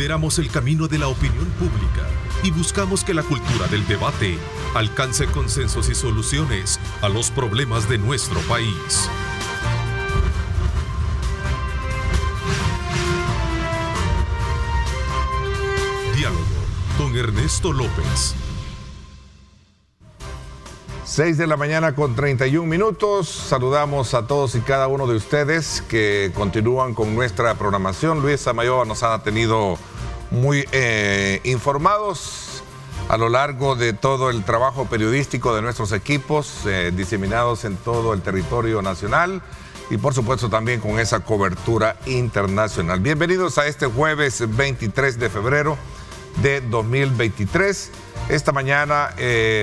Lideramos el camino de la opinión pública y buscamos que la cultura del debate alcance consensos y soluciones a los problemas de nuestro país. Diálogo con Ernesto López. 6 de la mañana con 31 minutos. Saludamos a todos y cada uno de ustedes que continúan con nuestra programación. Luisa Mayoa nos ha tenido muy informados a lo largo de todo el trabajo periodístico de nuestros equipos diseminados en todo el territorio nacional y por supuesto también con esa cobertura internacional. Bienvenidos a este jueves 23 de febrero de 2023. Esta mañana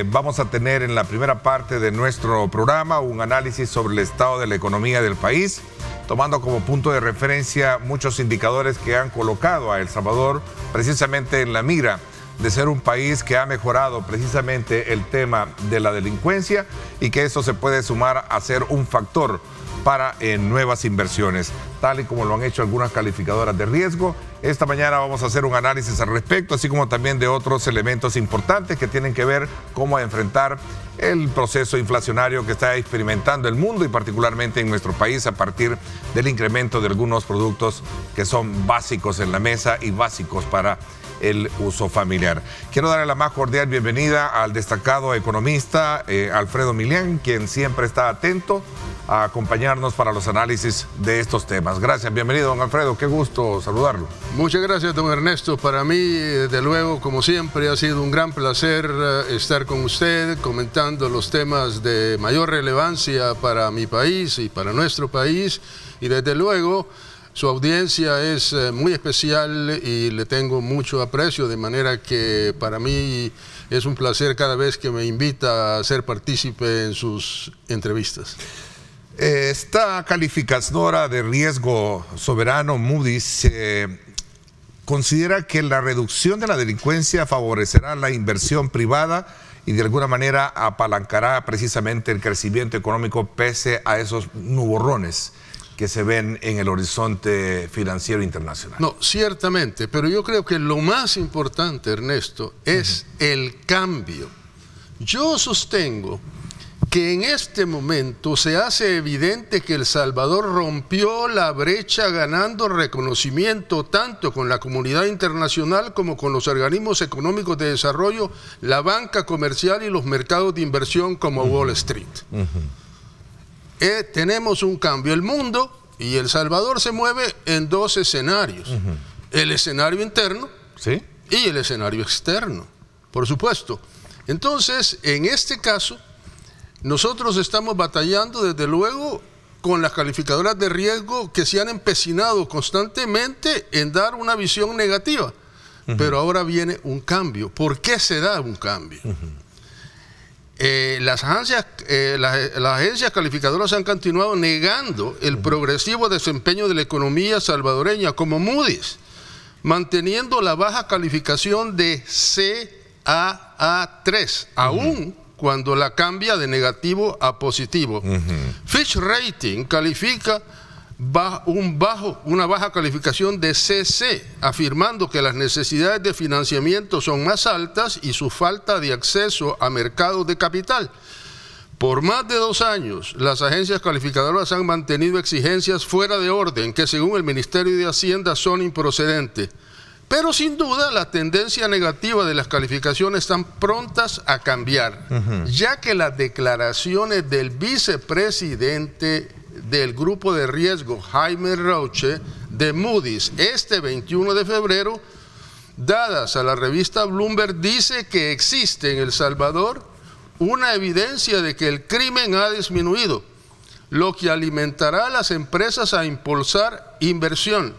vamos a tener en la primera parte de nuestro programa un análisis sobre el estado de la economía del país, tomando como punto de referencia muchos indicadores que han colocado a El Salvador precisamente en la mira de ser un país que ha mejorado precisamente el tema de la delincuencia y que eso se puede sumar a ser un factor para nuevas inversiones, tal y como lo han hecho algunas calificadoras de riesgo. Esta mañana vamos a hacer un análisis al respecto, así como también de otros elementos importantes que tienen que ver cómo enfrentar el proceso inflacionario que está experimentando el mundo y particularmente en nuestro país a partir del incremento de algunos productos que son básicos en la mesa y básicos para el uso familiar. Quiero darle la más cordial bienvenida al destacado economista Alfredo Milián, quien siempre está atento a acompañarnos para los análisis de estos temas. Gracias, bienvenido don Alfredo, qué gusto saludarlo. Muchas gracias don Ernesto, para mí desde luego como siempre ha sido un gran placer estar con usted comentando los temas de mayor relevancia para mi país y para nuestro país y desde luego su audiencia es muy especial y le tengo mucho aprecio, de manera que para mí es un placer cada vez que me invita a ser partícipe en sus entrevistas. Esta calificadora de riesgo soberano Moody's considera que la reducción de la delincuencia favorecerá la inversión privada y de alguna manera apalancará precisamente el crecimiento económico pese a esos nuborrones que se ven en el horizonte financiero internacional. No, ciertamente, pero yo creo que lo más importante, Ernesto, es el cambio. Yo sostengo que en este momento se hace evidente que El Salvador rompió la brecha ganando reconocimiento tanto con la comunidad internacional como con los organismos económicos de desarrollo, la banca comercial y los mercados de inversión como Wall Street. Tenemos un cambio. El mundo y El Salvador se mueve en dos escenarios. El escenario interno ¿sí? y el escenario externo, por supuesto. Entonces, en este caso, nosotros estamos batallando desde luego con las calificadoras de riesgo que se han empecinado constantemente en dar una visión negativa. Pero ahora viene un cambio. ¿Por qué se da un cambio? Las agencias calificadoras han continuado negando el progresivo desempeño de la economía salvadoreña, como Moody's, manteniendo la baja calificación de CAA3, aún cuando la cambia de negativo a positivo. Fitch Rating califica una baja calificación de CC, afirmando que las necesidades de financiamiento son más altas y su falta de acceso a mercados de capital. Por más de 2 años, las agencias calificadoras han mantenido exigencias fuera de orden que según el Ministerio de Hacienda son improcedentes. Pero sin duda la tendencia negativa de las calificaciones están prontas a cambiar, ya que las declaraciones del vicepresidente del grupo de riesgo, Jaime Rauche, de Moody's, este 21 de febrero, dadas a la revista Bloomberg, dice que existe en El Salvador una evidencia de que el crimen ha disminuido, lo que alimentará a las empresas a impulsar inversión.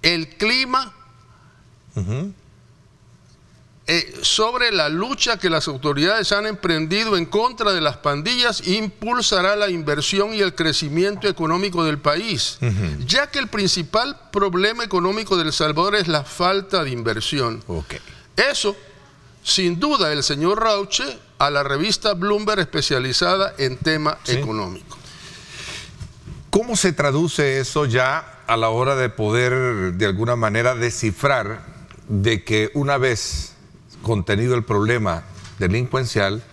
El clima sobre la lucha que las autoridades han emprendido en contra de las pandillas impulsará la inversión y el crecimiento económico del país, ya que el principal problema económico de El Salvador es la falta de inversión. Eso, sin duda, el señor Rauche a la revista Bloomberg especializada en tema económico. ¿Cómo se traduce eso ya a la hora de poder de alguna manera descifrar de que una vez contenido el problema delincuencial,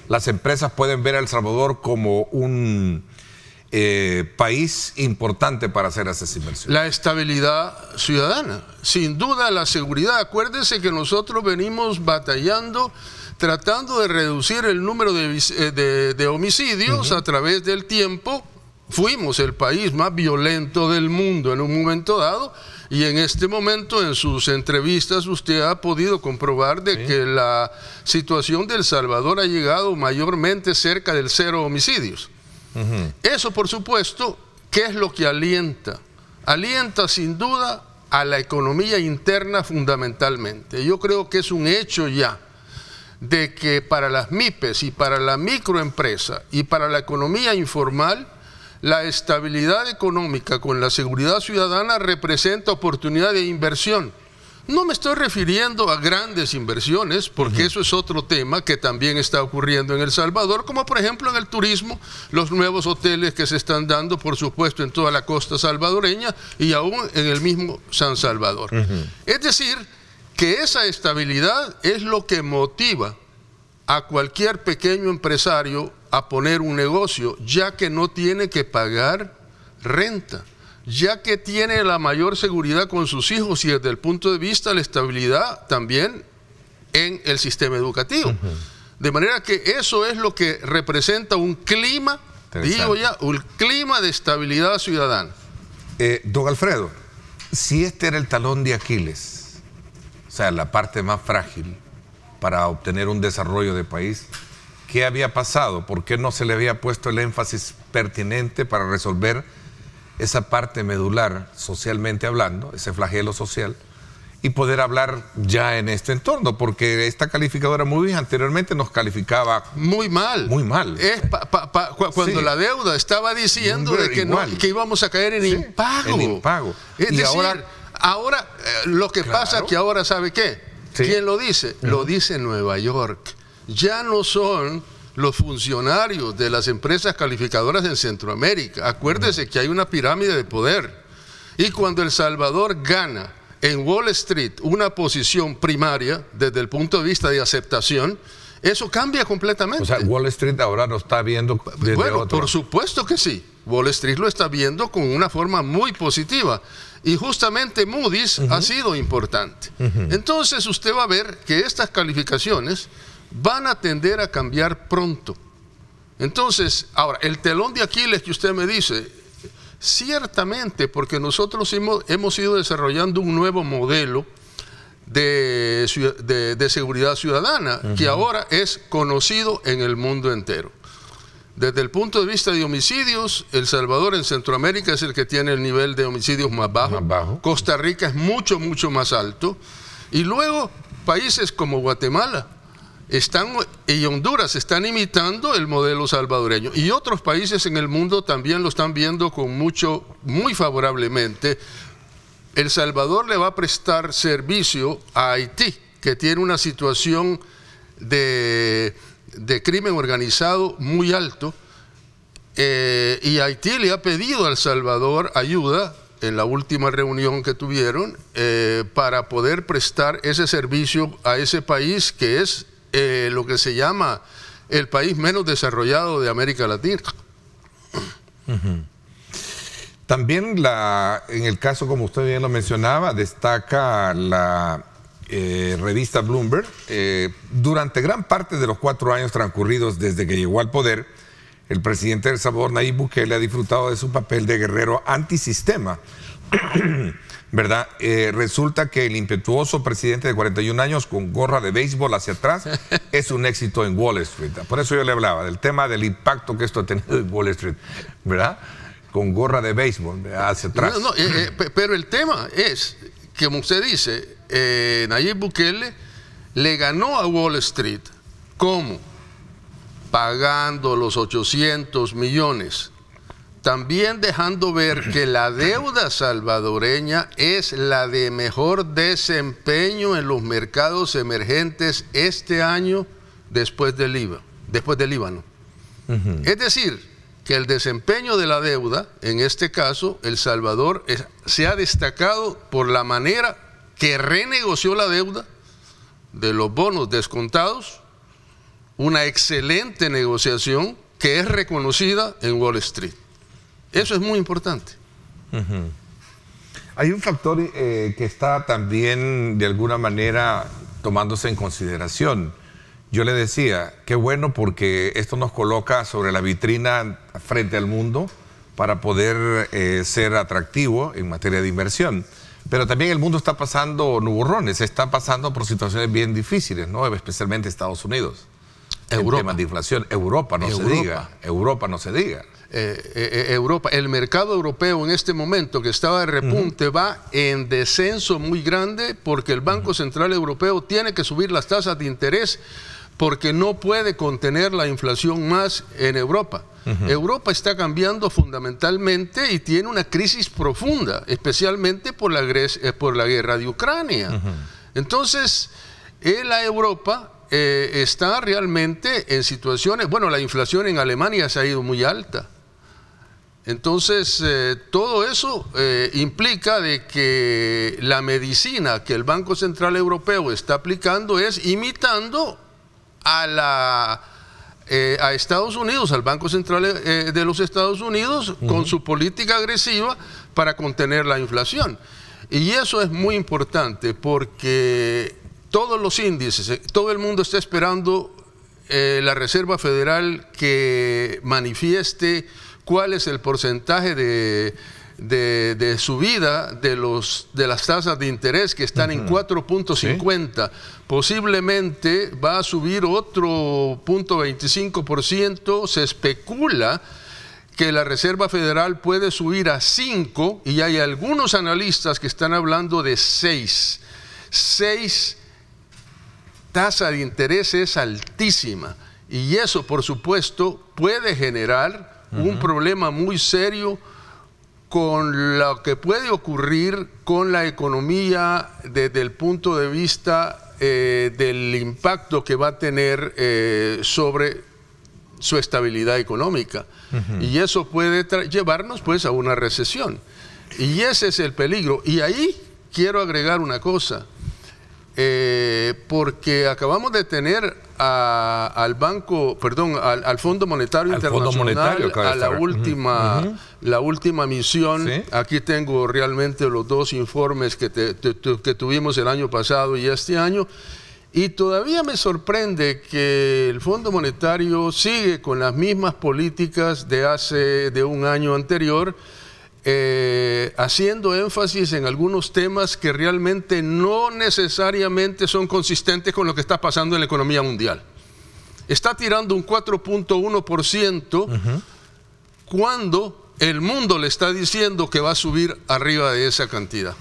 las empresas pueden ver a El Salvador como un país importante para hacer esas inversiones? La estabilidad ciudadana, sin duda la seguridad. Acuérdense que nosotros venimos batallando, tratando de reducir el número de homicidios a través del tiempo. Fuimos el país más violento del mundo en un momento dado, y en este momento en sus entrevistas usted ha podido comprobar de que la situación de El Salvador ha llegado mayormente cerca del 0 homicidios. Eso, por supuesto, ¿qué es lo que alienta? Alienta sin duda a la economía interna fundamentalmente. Yo creo que es un hecho ya de que para las MIPES y para la microempresa y para la economía informal, la estabilidad económica con la seguridad ciudadana representa oportunidad de inversión. No me estoy refiriendo a grandes inversiones, porque eso es otro tema que también está ocurriendo en El Salvador, como por ejemplo en el turismo, los nuevos hoteles que se están dando, por supuesto, en toda la costa salvadoreña y aún en el mismo San Salvador. Es decir, que esa estabilidad es lo que motiva a cualquier pequeño empresario a poner un negocio, ya que no tiene que pagar renta, ya que tiene la mayor seguridad con sus hijos y desde el punto de vista de la estabilidad también en el sistema educativo. De manera que eso es lo que representa un clima, digo ya, un clima de estabilidad ciudadana. Don Alfredo, si este era el talón de Aquiles, o sea, la parte más frágil para obtener un desarrollo de país, ¿qué había pasado? ¿Por qué no se le había puesto el énfasis pertinente para resolver esa parte medular, socialmente hablando, ese flagelo social, y poder hablar ya en este entorno? Porque esta calificadora Moody's anteriormente nos calificaba muy mal. Muy mal. Cuando la deuda estaba diciendo de que, que íbamos a caer en impago. En impago. Es decir, ahora lo que pasa es que ahora, ¿sabe qué? ¿Quién lo dice? Lo dice Nueva York. Ya no son los funcionarios de las empresas calificadoras en Centroamérica. Acuérdese que hay una pirámide de poder. Y cuando El Salvador gana en Wall Street una posición primaria desde el punto de vista de aceptación, eso cambia completamente. O sea, Wall Street ahora lo está viendo desde otro. Por supuesto que sí. Wall Street lo está viendo con una forma muy positiva. Y justamente Moody's ha sido importante. Entonces usted va a ver que estas calificaciones van a tender a cambiar pronto. Entonces, ahora, el telón de Aquiles que usted me dice, ciertamente, porque nosotros hemos ido desarrollando un nuevo modelo de seguridad ciudadana, que ahora es conocido en el mundo entero. Desde el punto de vista de homicidios, El Salvador en Centroamérica es el que tiene el nivel de homicidios más bajo. Costa Rica es mucho, mucho más alto. Y luego, países como Guatemala y Honduras están imitando el modelo salvadoreño. Y otros países en el mundo también lo están viendo muy favorablemente. El Salvador le va a prestar servicio a Haití, que tiene una situación de crimen organizado muy alto, y Haití le ha pedido a El Salvador ayuda en la última reunión que tuvieron para poder prestar ese servicio a ese país que es lo que se llama el país menos desarrollado de América Latina. También en el caso, como usted bien lo mencionaba, destaca la revista Bloomberg, durante gran parte de los 4 años transcurridos desde que llegó al poder, el presidente de El Salvador, Nayib Bukele, ha disfrutado de su papel de guerrero antisistema, ¿verdad? Resulta que el impetuoso presidente de 41 años con gorra de béisbol hacia atrás es un éxito en Wall Street. Por eso yo le hablaba del tema del impacto que esto ha tenido en Wall Street, ¿verdad? Con gorra de béisbol hacia atrás. Pero el tema es, como usted dice, Nayib Bukele le ganó a Wall Street. ¿Cómo? Pagando los 800 millones. También dejando ver que la deuda salvadoreña es la de mejor desempeño en los mercados emergentes este año después del Líbano. Es decir, que el desempeño de la deuda, en este caso, El Salvador se ha destacado por la manera que renegoció la deuda de los bonos descontados, una excelente negociación que es reconocida en Wall Street. Eso es muy importante. Hay un factor que está también de alguna manera tomándose en consideración. Yo le decía, qué bueno porque esto nos coloca sobre la vitrina frente al mundo para poder ser atractivo en materia de inversión. Pero también el mundo está pasando nuburrones, está pasando por situaciones bien difíciles, ¿no? Especialmente Estados Unidos. Europa. En temas de inflación. Europa no se diga. Europa no se diga. Europa, el mercado europeo en este momento que estaba de repunte va en descenso muy grande porque el Banco Central Europeo tiene que subir las tasas de interés porque no puede contener la inflación más en Europa. Europa está cambiando fundamentalmente y tiene una crisis profunda, especialmente por la guerra de Ucrania. Entonces, la Europa está realmente en situaciones, bueno, la inflación en Alemania se ha ido muy alta. Entonces, todo eso implica de que la medicina que el Banco Central Europeo está aplicando es imitando a Estados Unidos, al Banco Central de los Estados Unidos, con su política agresiva para contener la inflación. Y eso es muy importante porque todos los índices, todo el mundo está esperando la Reserva Federal que manifieste cuál es el porcentaje de subida de las tasas de interés que están en 4.50. ¿Sí? Posiblemente va a subir otro 0.25%. Se especula que la Reserva Federal puede subir a 5 y hay algunos analistas que están hablando de 6. 6 tasa de interés es altísima y eso, por supuesto, puede generar un problema muy serio con lo que puede ocurrir con la economía desde el punto de vista del impacto que va a tener sobre su estabilidad económica. Y eso puede llevarnos pues a una recesión. Y ese es el peligro. Y ahí quiero agregar una cosa. Porque acabamos de tener al Fondo Monetario Internacional, a la última misión. ¿Sí? Aquí tengo realmente los dos informes que tuvimos el año pasado y este año, y todavía me sorprende que el Fondo Monetario sigue con las mismas políticas de un año anterior, haciendo énfasis en algunos temas que realmente no necesariamente son consistentes con lo que está pasando en la economía mundial. Está tirando un 4.1% cuando el mundo le está diciendo que va a subir arriba de esa cantidad.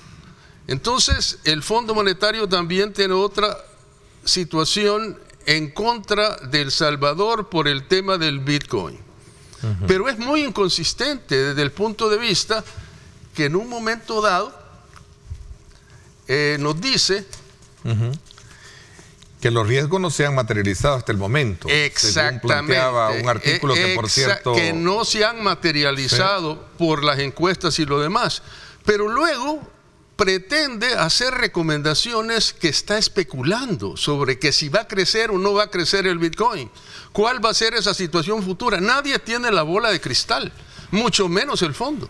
Entonces, el Fondo Monetario también tiene otra situación en contra de El Salvador por el tema del Bitcoin. Pero es muy inconsistente desde el punto de vista que en un momento dado nos dice que los riesgos no se han materializado hasta el momento. Exactamente. Según planteaba un artículo que, por cierto, que no se han materializado por las encuestas y lo demás. Pero luego pretende hacer recomendaciones que está especulando sobre que si va a crecer o no va a crecer el Bitcoin. ¿Cuál va a ser esa situación futura? Nadie tiene la bola de cristal, mucho menos el fondo.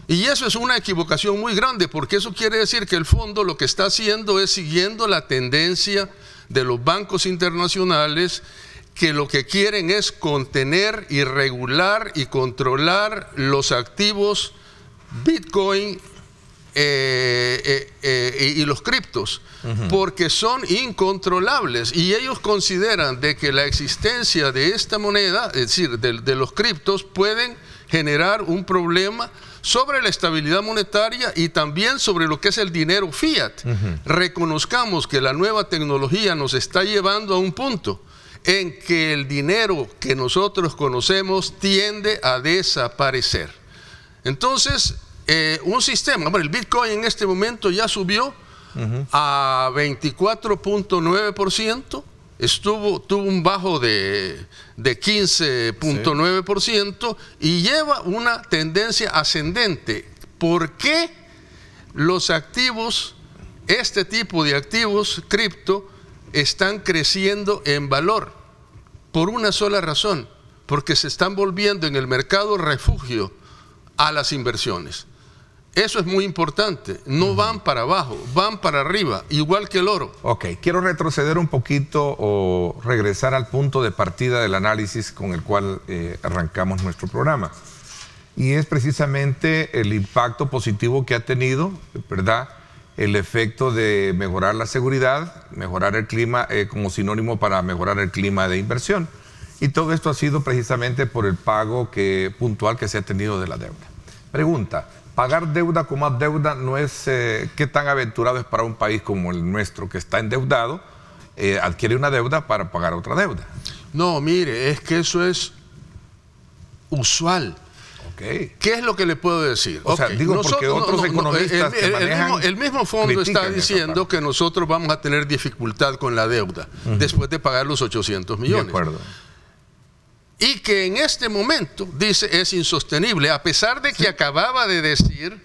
Y eso es una equivocación muy grande, porque eso quiere decir que el fondo lo que está haciendo es siguiendo la tendencia de los bancos internacionales, que lo que quieren es contener y regular y controlar los activos Bitcoin y los criptos, porque son incontrolables, y ellos consideran de que la existencia de esta moneda, es decir, de los criptos, pueden generar un problema sobre la estabilidad monetaria y también sobre lo que es el dinero fiat. Reconozcamos que la nueva tecnología nos está llevando a un punto en que el dinero que nosotros conocemos tiende a desaparecer. Entonces, un sistema, bueno, el Bitcoin en este momento ya subió a 24.9%, tuvo un bajo de 15.9% y lleva una tendencia ascendente. ¿Por qué los activos, este tipo de activos cripto, están creciendo en valor? Por una sola razón, porque se están volviendo en el mercado refugio a las inversiones. Eso es muy importante. No van para abajo, van para arriba, igual que el oro. Ok, quiero retroceder un poquito o regresar al punto de partida del análisis con el cual arrancamos nuestro programa. Y es precisamente el impacto positivo que ha tenido, ¿verdad?, el efecto de mejorar la seguridad, mejorar el clima como sinónimo para mejorar el clima de inversión. Y todo esto ha sido precisamente por el pago puntual que se ha tenido de la deuda. Pregunta, ¿pagar deuda con más deuda no es qué tan aventurado es para un país como el nuestro, que está endeudado, adquiere una deuda para pagar otra deuda? No, mire, es que eso es usual. Okay. ¿Qué es lo que le puedo decir? O sea, digo, porque otros economistas que manejan el mismo fondo está diciendo que nosotros vamos a tener dificultad con la deuda después de pagar los 800 millones. De acuerdo. Y que en este momento, dice, es insostenible, a pesar de que acababa de decir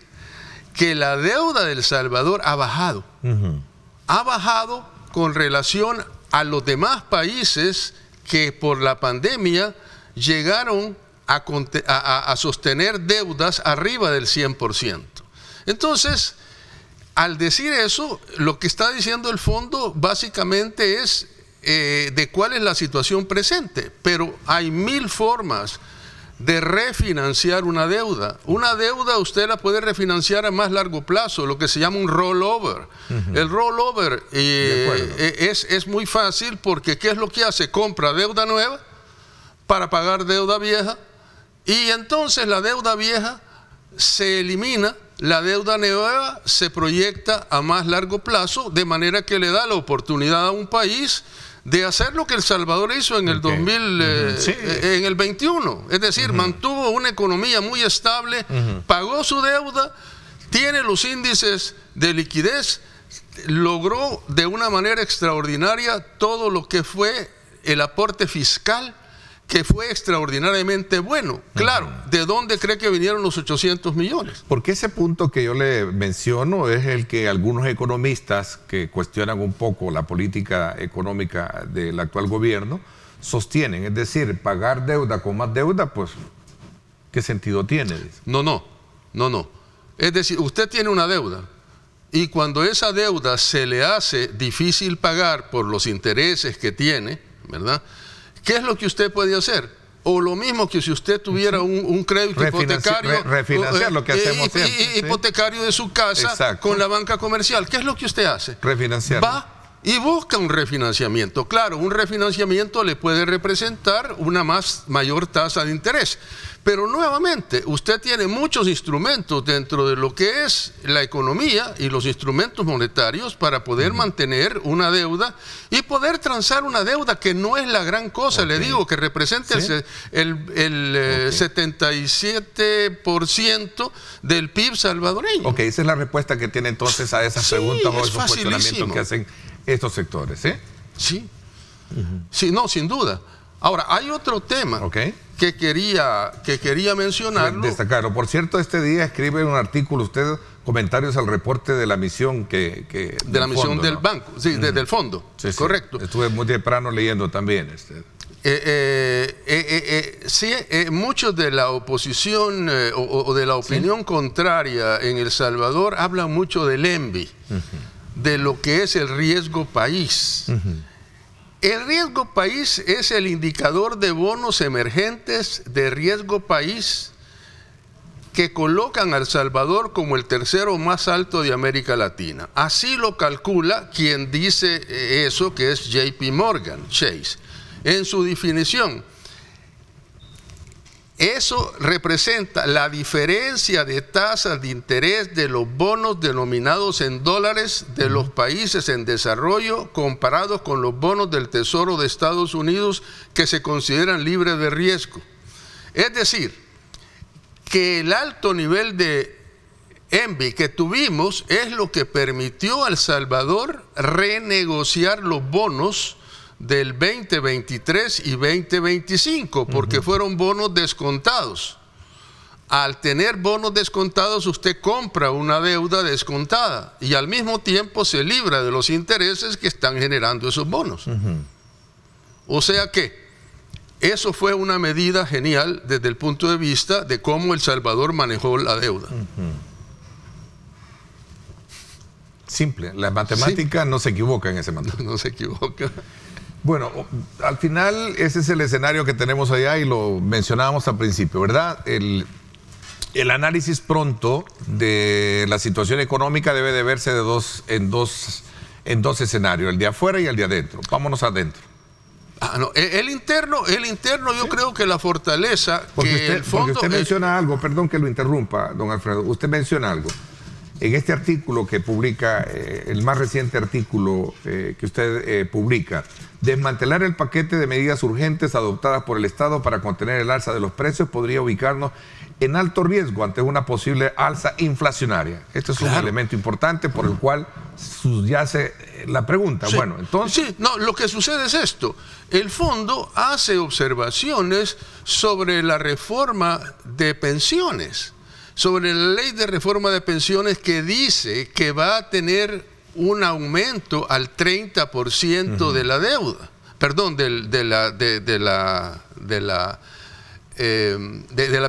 que la deuda de El Salvador ha bajado. Ha bajado con relación a los demás países que por la pandemia llegaron a sostener deudas arriba del 100%. Entonces, al decir eso, lo que está diciendo el fondo básicamente es de cuál es la situación presente, pero hay 1000 formas de refinanciar una deuda. Una deuda usted la puede refinanciar a más largo plazo, lo que se llama un rollover. El rollover es muy fácil porque ¿qué es lo que hace? Compra deuda nueva para pagar deuda vieja y entonces la deuda vieja se elimina, la deuda nueva se proyecta a más largo plazo, de manera que le da la oportunidad a un país de hacer lo que El Salvador hizo en el 2021. Es decir, mantuvo una economía muy estable, pagó su deuda, tiene los índices de liquidez, logró de una manera extraordinaria todo lo que fue el aporte fiscal, que fue extraordinariamente bueno. Claro, ¿de dónde cree que vinieron los 800 millones? Porque ese punto que yo le menciono es el que algunos economistas que cuestionan un poco la política económica del actual gobierno sostienen. Es decir, pagar deuda con más deuda, pues, ¿qué sentido tiene? No. Es decir, usted tiene una deuda y cuando esa deuda se le hace difícil pagar por los intereses que tiene, ¿verdad?, ¿qué es lo que usted puede hacer? O lo mismo que si usted tuviera un crédito hipotecario, refinanciar lo que hacemos siempre, hipotecario de su casa con la banca comercial. ¿Qué es lo que usted hace? Refinanciar. Va y busca un refinanciamiento. Claro, un refinanciamiento le puede representar una mayor tasa de interés. Pero nuevamente, usted tiene muchos instrumentos dentro de lo que es la economía y los instrumentos monetarios para poder mantener una deuda y poder transar una deuda que no es la gran cosa, le digo, que representa el 77% del PIB salvadoreño. Ok, esa es la respuesta que tiene entonces a esas preguntas o esos cuestionamientos que hacen estos sectores, ¿eh? Sí, no, sin duda. Ahora, hay otro tema que quería mencionarlo. Destacarlo. Por cierto, este día escribe un artículo usted, comentarios al reporte de la misión de la misión del banco, del fondo, correcto. Estuve muy temprano leyendo también. Muchos de la oposición o de la opinión contraria en El Salvador hablan mucho del ENVI, de lo que es el riesgo país. El riesgo país es el indicador de bonos emergentes de riesgo país que colocan a El Salvador como el tercero más alto de América Latina. Así lo calcula quien dice eso, que es JP Morgan Chase. En su definición, eso representa la diferencia de tasas de interés de los bonos denominados en dólares de los países en desarrollo comparados con los bonos del Tesoro de Estados Unidos que se consideran libres de riesgo. Es decir, que el alto nivel de ENVI que tuvimos es lo que permitió a El Salvador renegociar los bonos del 2023 y 2025, porque fueron bonos descontados. Al tener bonos descontados, usted compra una deuda descontada y al mismo tiempo se libra de los intereses que están generando esos bonos. O sea que eso fue una medida genial desde el punto de vista de cómo El Salvador manejó la deuda. Simple, la matemática no se equivoca en ese momento. No se equivoca. Bueno, al final ese es el escenario que tenemos allá y lo mencionábamos al principio, ¿verdad? El análisis pronto de la situación económica debe de verse en dos escenarios, el de afuera y el de adentro. Vámonos adentro. No, el interno yo creo que la fortaleza porque usted menciona algo, perdón que lo interrumpa, don Alfredo, usted menciona algo. En este artículo que publica, el más reciente artículo que usted publica, desmantelar el paquete de medidas urgentes adoptadas por el Estado para contener el alza de los precios podría ubicarnos en alto riesgo ante una posible alza inflacionaria. Este es un elemento importante por el cual subyace la pregunta. Sí. Bueno, entonces... Sí, no, lo que sucede es esto. El fondo hace observaciones sobre la reforma de pensiones, sobre la ley de reforma de pensiones que dice que va a tener un aumento al 30% de la deuda, perdón, de la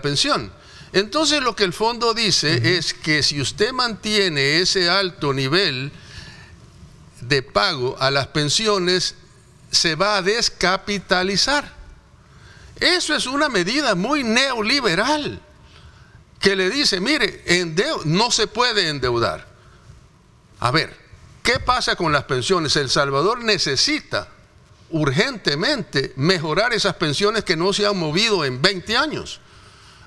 pensión. Entonces lo que el fondo dice es que si usted mantiene ese alto nivel de pago a las pensiones, se va a descapitalizar. Eso es una medida muy neoliberal que le dice, mire, no se puede endeudar. A ver, ¿qué pasa con las pensiones? El Salvador necesita urgentemente mejorar esas pensiones que no se han movido en 20 años.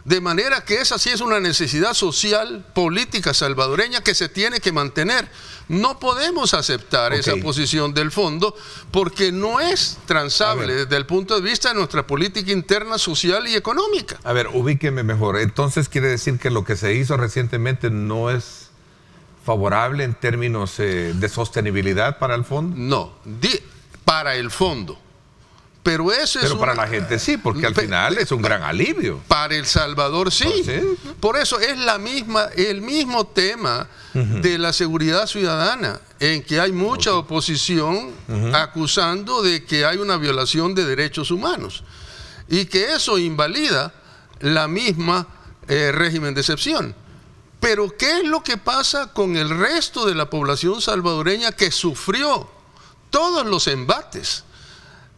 De manera que esa sí es una necesidad social, política salvadoreña que se tiene que mantener. No podemos aceptar esa posición del fondo porque no es transable desde el punto de vista de nuestra política interna, social y económica. A ver, ubíqueme mejor. Entonces quiere decir que lo que se hizo recientemente no es favorable en términos de sostenibilidad para el fondo. No, para el fondo. Pero eso es para la gente sí, porque al final es un gran alivio. Para El Salvador sí. Por eso es el mismo tema de la seguridad ciudadana, en que hay mucha oposición acusando de que hay una violación de derechos humanos y que eso invalida la misma régimen de excepción. Pero ¿qué es lo que pasa con el resto de la población salvadoreña que sufrió todos los embates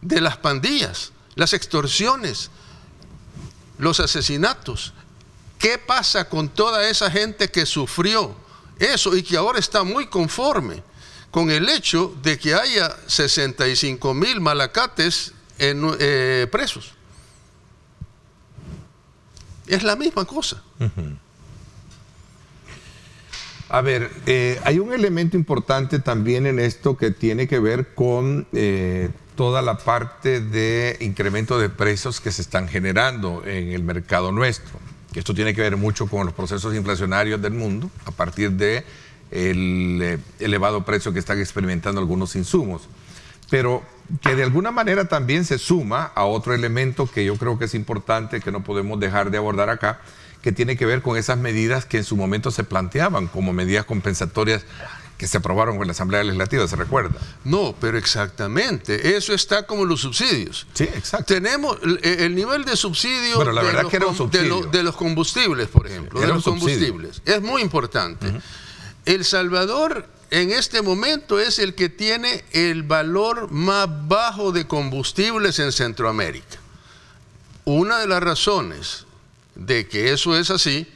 de las pandillas, las extorsiones, los asesinatos? ¿Qué pasa con toda esa gente que sufrió eso y que ahora está muy conforme con el hecho de que haya 65,000 malacates presos? Es la misma cosa. A ver, hay un elemento importante también en esto que tiene que ver con toda la parte de incremento de precios que se están generando en el mercado nuestro. Esto tiene que ver mucho con los procesos inflacionarios del mundo a partir de el elevado precio que están experimentando algunos insumos. Pero que de alguna manera también se suma a otro elemento que yo creo que es importante, que no podemos dejar de abordar acá, que tiene que ver con esas medidas que en su momento se planteaban como medidas compensatorias que se aprobaron en la Asamblea Legislativa, ¿se recuerda? No, pero exactamente, eso está como los subsidios. Sí, exacto. Tenemos el nivel de subsidio, bueno, la verdad que era un subsidio. De los combustibles, por ejemplo, era de los combustibles. Es muy importante. El Salvador en este momento es el que tiene el valor más bajo de combustibles en Centroamérica. Una de las razones de que eso es así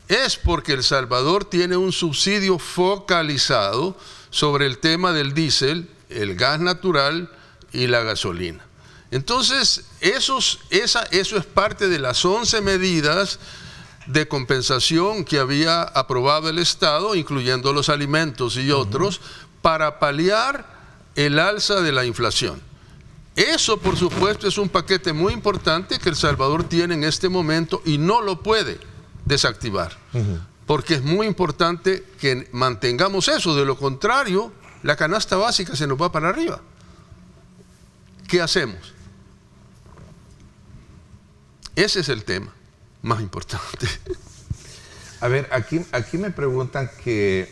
es porque El Salvador tiene un subsidio focalizado sobre el tema del diésel, el gas natural y la gasolina. Entonces, eso es parte de las 11 medidas de compensación que había aprobado el Estado, incluyendo los alimentos y otros, para paliar el alza de la inflación. Eso, por supuesto, es un paquete muy importante que El Salvador tiene en este momento y no lo puede desactivar, porque es muy importante que mantengamos eso. De lo contrario, la canasta básica se nos va para arriba. ¿qué hacemos? Ese es el tema más importante. A ver, aquí me preguntan que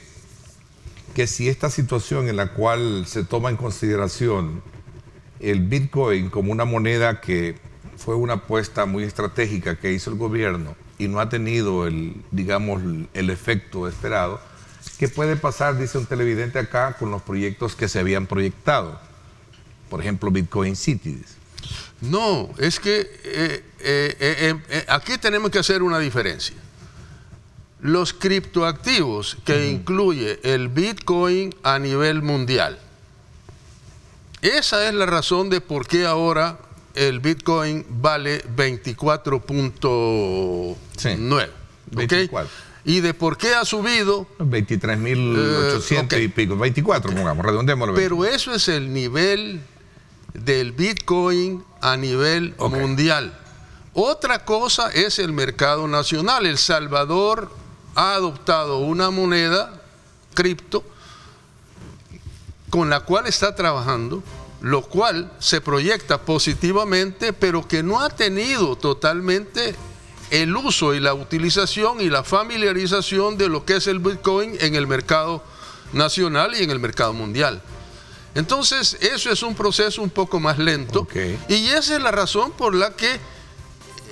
si esta situación en la cual se toma en consideración el Bitcoin como una moneda que fue una apuesta muy estratégica que hizo el gobierno y no ha tenido digamos, el efecto esperado, ¿qué puede pasar, dice un televidente acá, con los proyectos que se habían proyectado? Por ejemplo, Bitcoin City. No, es que aquí tenemos que hacer una diferencia. Los criptoactivos que incluye el Bitcoin a nivel mundial, esa es la razón de por qué ahora el Bitcoin vale 24.9. Sí, ¿Okay? Y de por qué ha subido 23.800 y pico, 24, pongamos, redondémoslo. Pero eso es el nivel del Bitcoin a nivel mundial. Otra cosa es el mercado nacional. El Salvador ha adoptado una moneda cripto con la cual está trabajando, lo cual se proyecta positivamente, pero que no ha tenido totalmente el uso y la utilización y la familiarización de lo que es el Bitcoin en el mercado nacional y en el mercado mundial. Entonces, eso es un proceso un poco más lento, y esa es la razón por la que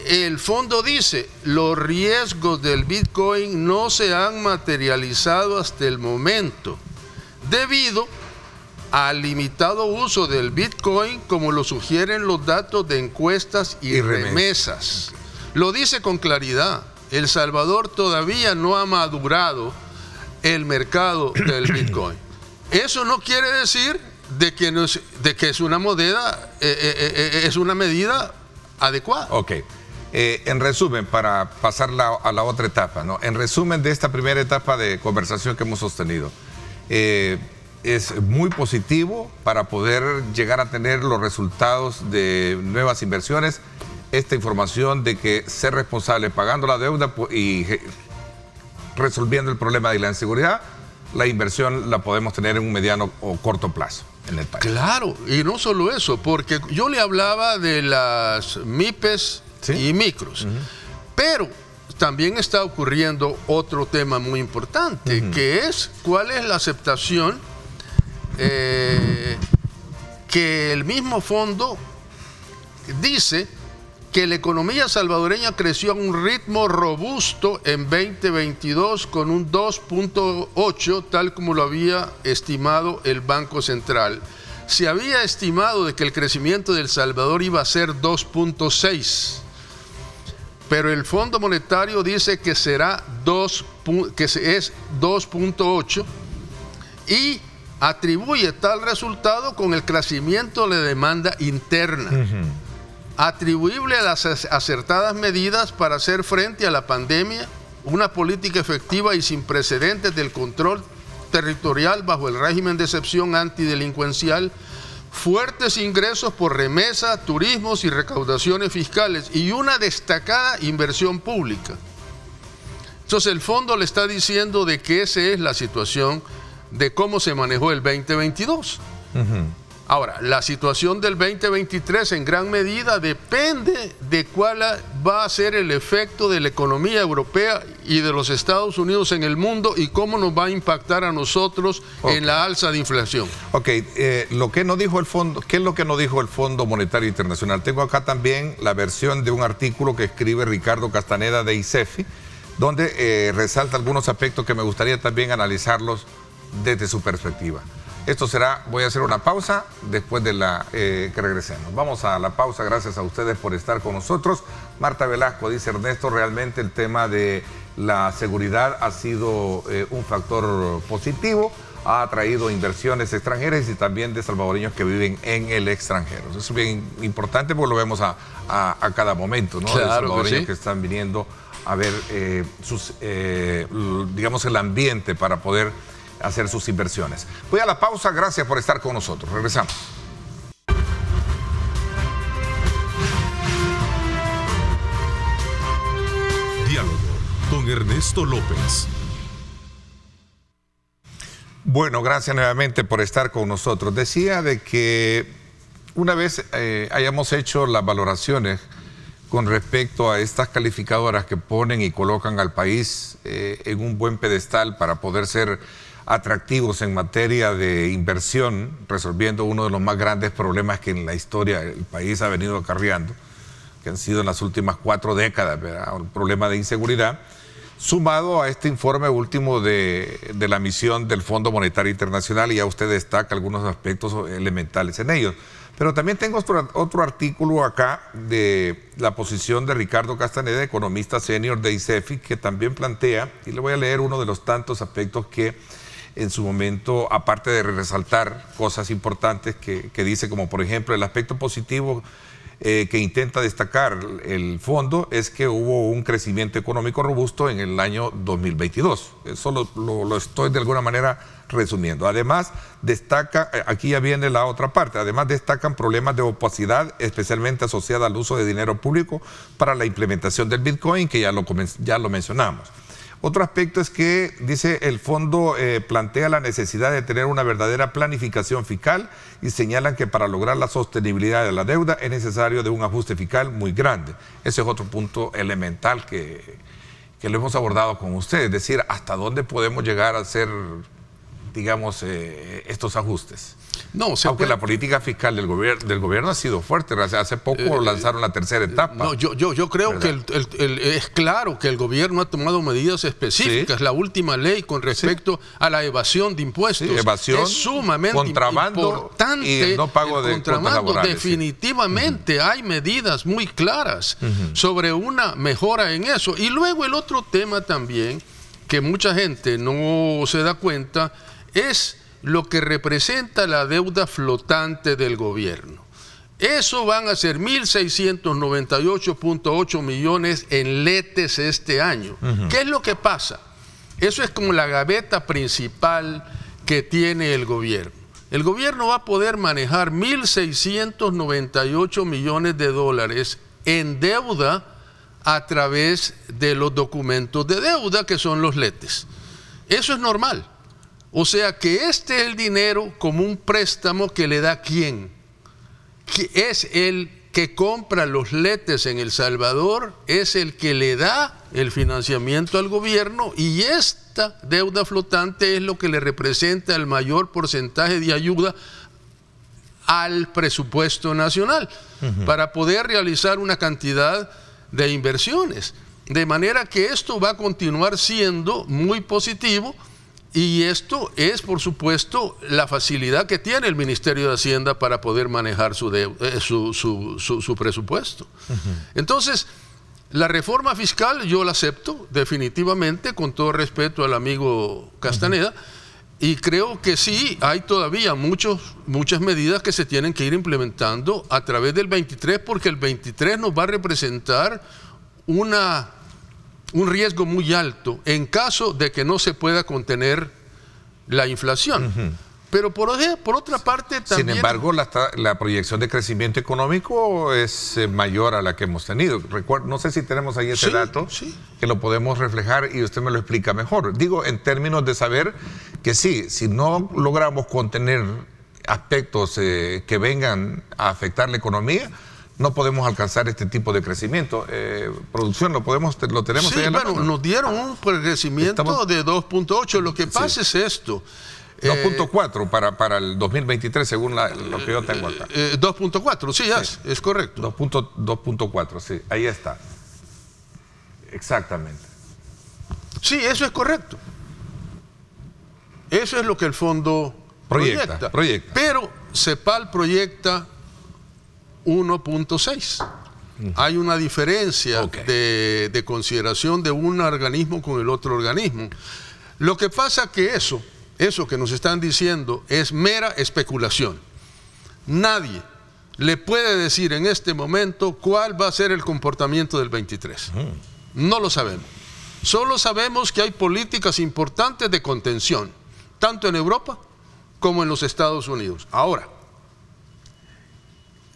el fondo dice, los riesgos del Bitcoin no se han materializado hasta el momento, debido al limitado uso del Bitcoin, como lo sugieren los datos de encuestas y remesas. Lo dice con claridad, El Salvador todavía no ha madurado el mercado del Bitcoin. Eso no quiere decir de que es una moneda, es una medida adecuada. Ok. En resumen, para pasar a la otra etapa, ¿no? En resumen de esta primera etapa de conversación que hemos sostenido, es muy positivo para poder llegar a tener los resultados de nuevas inversiones. Esta información de que ser responsable pagando la deuda y resolviendo el problema de la inseguridad, la inversión la podemos tener en un mediano o corto plazo en el país. Claro, y no solo eso, porque yo le hablaba de las MIPES y micros, pero también está ocurriendo otro tema muy importante, que es cuál es la aceptación que el mismo fondo dice que la economía salvadoreña creció a un ritmo robusto en 2022 con un 2.8, tal como lo había estimado el Banco Central. Se había estimado de que el crecimiento de El Salvador iba a ser 2.6, pero el Fondo Monetario dice que será que es 2.8 y atribuye tal resultado con el crecimiento de la demanda interna, atribuible a las acertadas medidas para hacer frente a la pandemia, una política efectiva y sin precedentes del control territorial bajo el régimen de excepción antidelincuencial, fuertes ingresos por remesa, turismos y recaudaciones fiscales y una destacada inversión pública. Entonces el fondo le está diciendo de que esa es la situación de cómo se manejó el 2022. Ahora, la situación del 2023 en gran medida depende de cuál va a ser el efecto de la economía europea y de los Estados Unidos en el mundo y cómo nos va a impactar a nosotros en la alza de inflación. Ok, lo que no dijo el fondo, ¿qué es lo que no dijo el Fondo Monetario Internacional? Tengo acá también la versión de un artículo que escribe Ricardo Castaneda de ICEFI, donde resalta algunos aspectos que me gustaría también analizarlos desde su perspectiva. Esto será, voy a hacer una pausa después de que regresemos. Vamos a la pausa, gracias a ustedes por estar con nosotros. Marta Velasco dice, Ernesto, realmente el tema de la seguridad ha sido un factor positivo, ha atraído inversiones extranjeras y también de salvadoreños que viven en el extranjero. Eso es bien importante porque lo vemos a cada momento, ¿no? Claro, de salvadoreños que están viniendo a ver digamos, el ambiente para poder hacer sus inversiones. Voy a la pausa, gracias por estar con nosotros. Regresamos. Diálogo con Ernesto López. Bueno, gracias nuevamente por estar con nosotros. Decía de que una vez hayamos hecho las valoraciones con respecto a estas calificadoras que ponen y colocan al país en un buen pedestal para poder ser atractivos en materia de inversión, resolviendo uno de los más grandes problemas que en la historia el país ha venido acarreando, que han sido en las últimas 4 décadas, ¿verdad? Un problema de inseguridad, sumado a este informe último de la misión del Fondo Monetario Internacional, y ya usted destaca algunos aspectos elementales en ellos. Pero también tengo otro artículo acá de la posición de Ricardo Castaneda, economista senior de ICEFI, que también plantea, y le voy a leer uno de los tantos aspectos que en su momento, aparte de resaltar cosas importantes que dice, como por ejemplo el aspecto positivo que intenta destacar el fondo es que hubo un crecimiento económico robusto en el año 2022. Eso lo estoy de alguna manera resumiendo. Además, destaca, aquí ya viene la otra parte, además destacan problemas de opacidad, especialmente asociada al uso de dinero público para la implementación del Bitcoin, que ya lo mencionamos. Otro aspecto es que, dice, el fondo plantea la necesidad de tener una verdadera planificación fiscal y señalan que para lograr la sostenibilidad de la deuda es necesario de un ajuste fiscal muy grande. Ese es otro punto elemental que lo hemos abordado con ustedes, es decir, hasta dónde podemos llegar a hacer, digamos, estos ajustes. No, aunque la política fiscal del gobierno ha sido fuerte. Hace poco lanzaron la tercera etapa. No, yo creo, ¿verdad?, que es claro que el gobierno ha tomado medidas específicas. Sí. La última ley con respecto a la evasión de impuestos, evasión, es sumamente importante. Y el no pago de contrabando. Definitivamente hay medidas muy claras sobre una mejora en eso. Y luego el otro tema también, que mucha gente no se da cuenta, es lo que representa la deuda flotante del gobierno. Eso van a ser 1.698.8 millones en letes este año. ¿Qué es lo que pasa? Eso es como la gaveta principal que tiene el gobierno. El gobierno va a poder manejar 1.698 millones de dólares en deuda a través de los documentos de deuda, que son los letes. Eso es normal. O sea que este es el dinero como un préstamo que le da ¿quién? Que es el que compra los letes en El Salvador, es el que le da el financiamiento al gobierno, y esta deuda flotante es lo que le representa el mayor porcentaje de ayuda al presupuesto nacional para poder realizar una cantidad de inversiones. De manera que esto va a continuar siendo muy positivo. Y esto es, por supuesto, la facilidad que tiene el Ministerio de Hacienda para poder manejar su presupuesto. Entonces, la reforma fiscal yo la acepto definitivamente, con todo respeto al amigo Castaneda, y creo que sí, hay todavía muchas medidas que se tienen que ir implementando a través del 23, porque el 23 nos va a representar un riesgo muy alto en caso de que no se pueda contener la inflación. Pero por otra parte también... Sin embargo, la proyección de crecimiento económico es mayor a la que hemos tenido. No sé si tenemos ahí ese dato, que lo podemos reflejar y usted me lo explica mejor. Digo, en términos de saber que sí, si no logramos contener aspectos que vengan a afectar la economía, no podemos alcanzar este tipo de crecimiento. Producción, lo tenemos ahí en la mano. Nos dieron un crecimiento de 2.8. Lo que pasa es esto. 2.4 para el 2023, según lo que yo tengo acá. 2.4, sí, es correcto. 2.4, sí, ahí está. Exactamente. Sí, eso es correcto. Eso es lo que el fondo proyecta. Pero CEPAL proyecta 1.6. Hay una diferencia de consideración de un organismo con el otro organismo. Lo que pasa que eso que nos están diciendo es mera especulación. Nadie le puede decir en este momento cuál va a ser el comportamiento del 23. No lo sabemos. Solo sabemos que hay políticas importantes de contención, tanto en Europa como en los Estados Unidos. Ahora,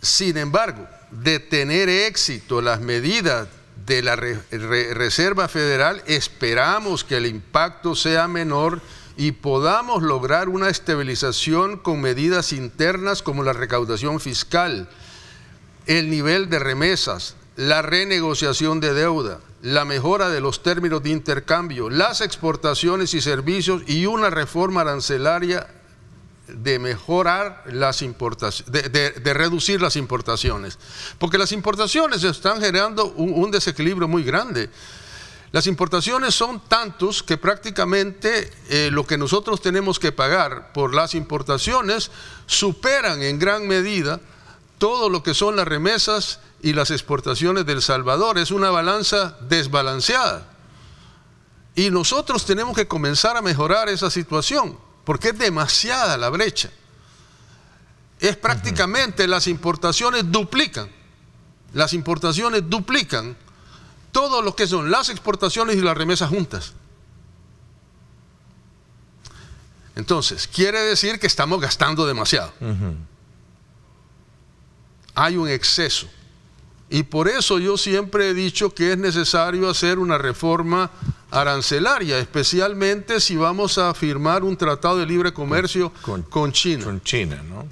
sin embargo, de tener éxito las medidas de la Reserva Federal, esperamos que el impacto sea menor y podamos lograr una estabilización con medidas internas como la recaudación fiscal, el nivel de remesas, la renegociación de deuda, la mejora de los términos de intercambio, las exportaciones y servicios y una reforma arancelaria de mejorar las importaciones, de reducir las importaciones. Porque las importaciones están generando un desequilibrio muy grande. Las importaciones son tantos que prácticamente lo que nosotros tenemos que pagar por las importaciones superan en gran medida todo lo que son las remesas y las exportaciones de El Salvador. Es una balanza desbalanceada. Y nosotros tenemos que comenzar a mejorar esa situación, porque es demasiada la brecha. Es prácticamente las importaciones duplican. Las importaciones duplican todo lo que son las exportaciones y las remesas juntas. Entonces, quiere decir que estamos gastando demasiado. Hay un exceso. Y por eso yo siempre he dicho que es necesario hacer una reforma arancelaria, especialmente si vamos a firmar un tratado de libre comercio con China. Con China, ¿no?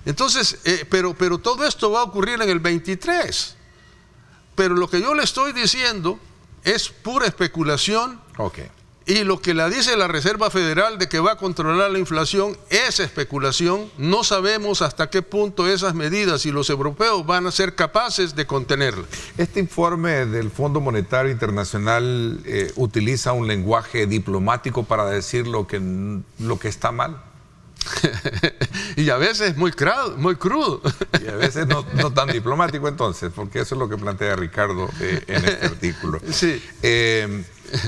Entonces, pero todo esto va a ocurrir en el 23. Pero lo que yo le estoy diciendo es pura especulación. Okay. Y lo que la dice la Reserva Federal de que va a controlar la inflación es especulación. No sabemos hasta qué punto esas medidas y los europeos van a ser capaces de contenerla. Este informe del Fondo Monetario Internacional utiliza un lenguaje diplomático para decir lo que está mal. Y a veces muy crudo. Y a veces no tan diplomático entonces, porque eso es lo que plantea Ricardo en este artículo. Sí.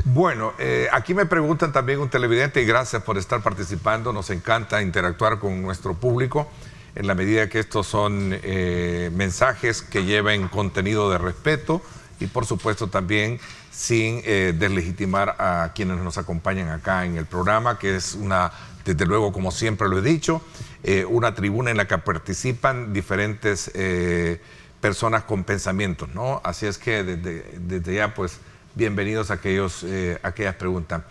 Bueno, aquí me preguntan también un televidente, y gracias por estar participando. Nos encanta interactuar con nuestro público en la medida que estos son mensajes que lleven contenido de respeto y por supuesto también sin deslegitimar a quienes nos acompañan acá en el programa, que es desde luego, como siempre lo he dicho, una tribuna en la que participan diferentes personas con pensamientos, ¿no? Así es que desde ya, pues, bienvenidos a aquellas preguntas.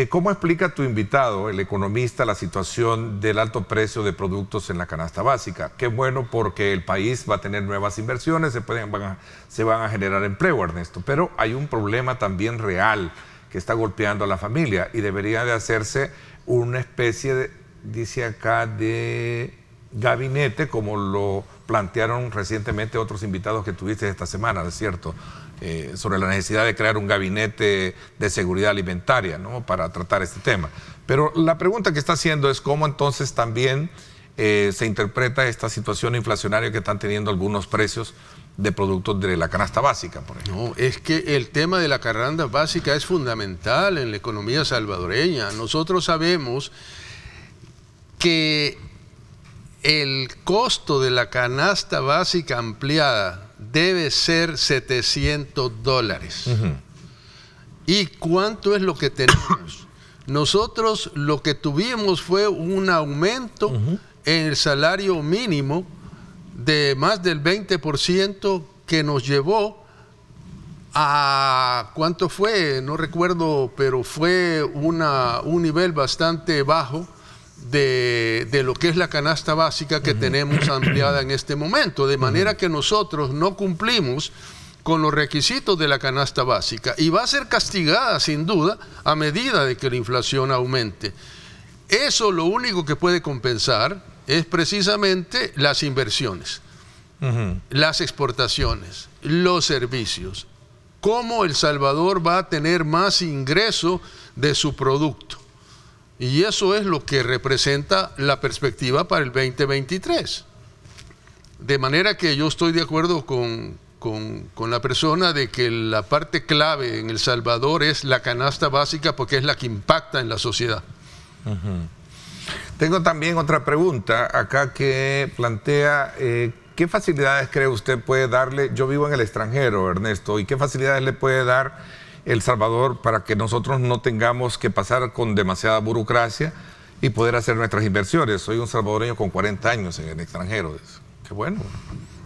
¿Cómo explica tu invitado, el economista, la situación del alto precio de productos en la canasta básica? Qué bueno, porque el país va a tener nuevas inversiones, se van a generar empleo, Ernesto, pero hay un problema también real que está golpeando a la familia y debería de hacerse una especie de, dice acá, de gabinete, como lo plantearon recientemente otros invitados que tuviste esta semana, ¿no es cierto? Sobre la necesidad de crear un gabinete de seguridad alimentaria, ¿no?, para tratar este tema. Pero la pregunta que está haciendo es cómo entonces también se interpreta esta situación inflacionaria que están teniendo algunos precios de productos de la canasta básica, por ejemplo. No, es que el tema de la canasta básica es fundamental en la economía salvadoreña. Nosotros sabemos que el costo de la canasta básica ampliada debe ser $700. ¿Y cuánto es lo que tenemos? Nosotros lo que tuvimos fue un aumento en el salario mínimo de más del 20% que nos llevó a, ¿cuánto fue? No recuerdo, pero fue un nivel bastante bajo de lo que es la canasta básica que tenemos ampliada en este momento, de manera que nosotros no cumplimos con los requisitos de la canasta básica y va a ser castigada sin duda a medida de que la inflación aumente. Eso lo único que puede compensar es precisamente las inversiones, las exportaciones, los servicios, cómo El Salvador va a tener más ingreso de su producto. Y eso es lo que representa la perspectiva para el 2023. De manera que yo estoy de acuerdo con la persona de que la parte clave en El Salvador es la canasta básica porque es la que impacta en la sociedad. Tengo también otra pregunta acá que plantea, ¿qué facilidades cree usted puede darle? Yo vivo en el extranjero, Ernesto, ¿y qué facilidades le puede dar El Salvador para que nosotros no tengamos que pasar con demasiada burocracia y poder hacer nuestras inversiones? Soy un salvadoreño con 40 años en el extranjero. Qué bueno.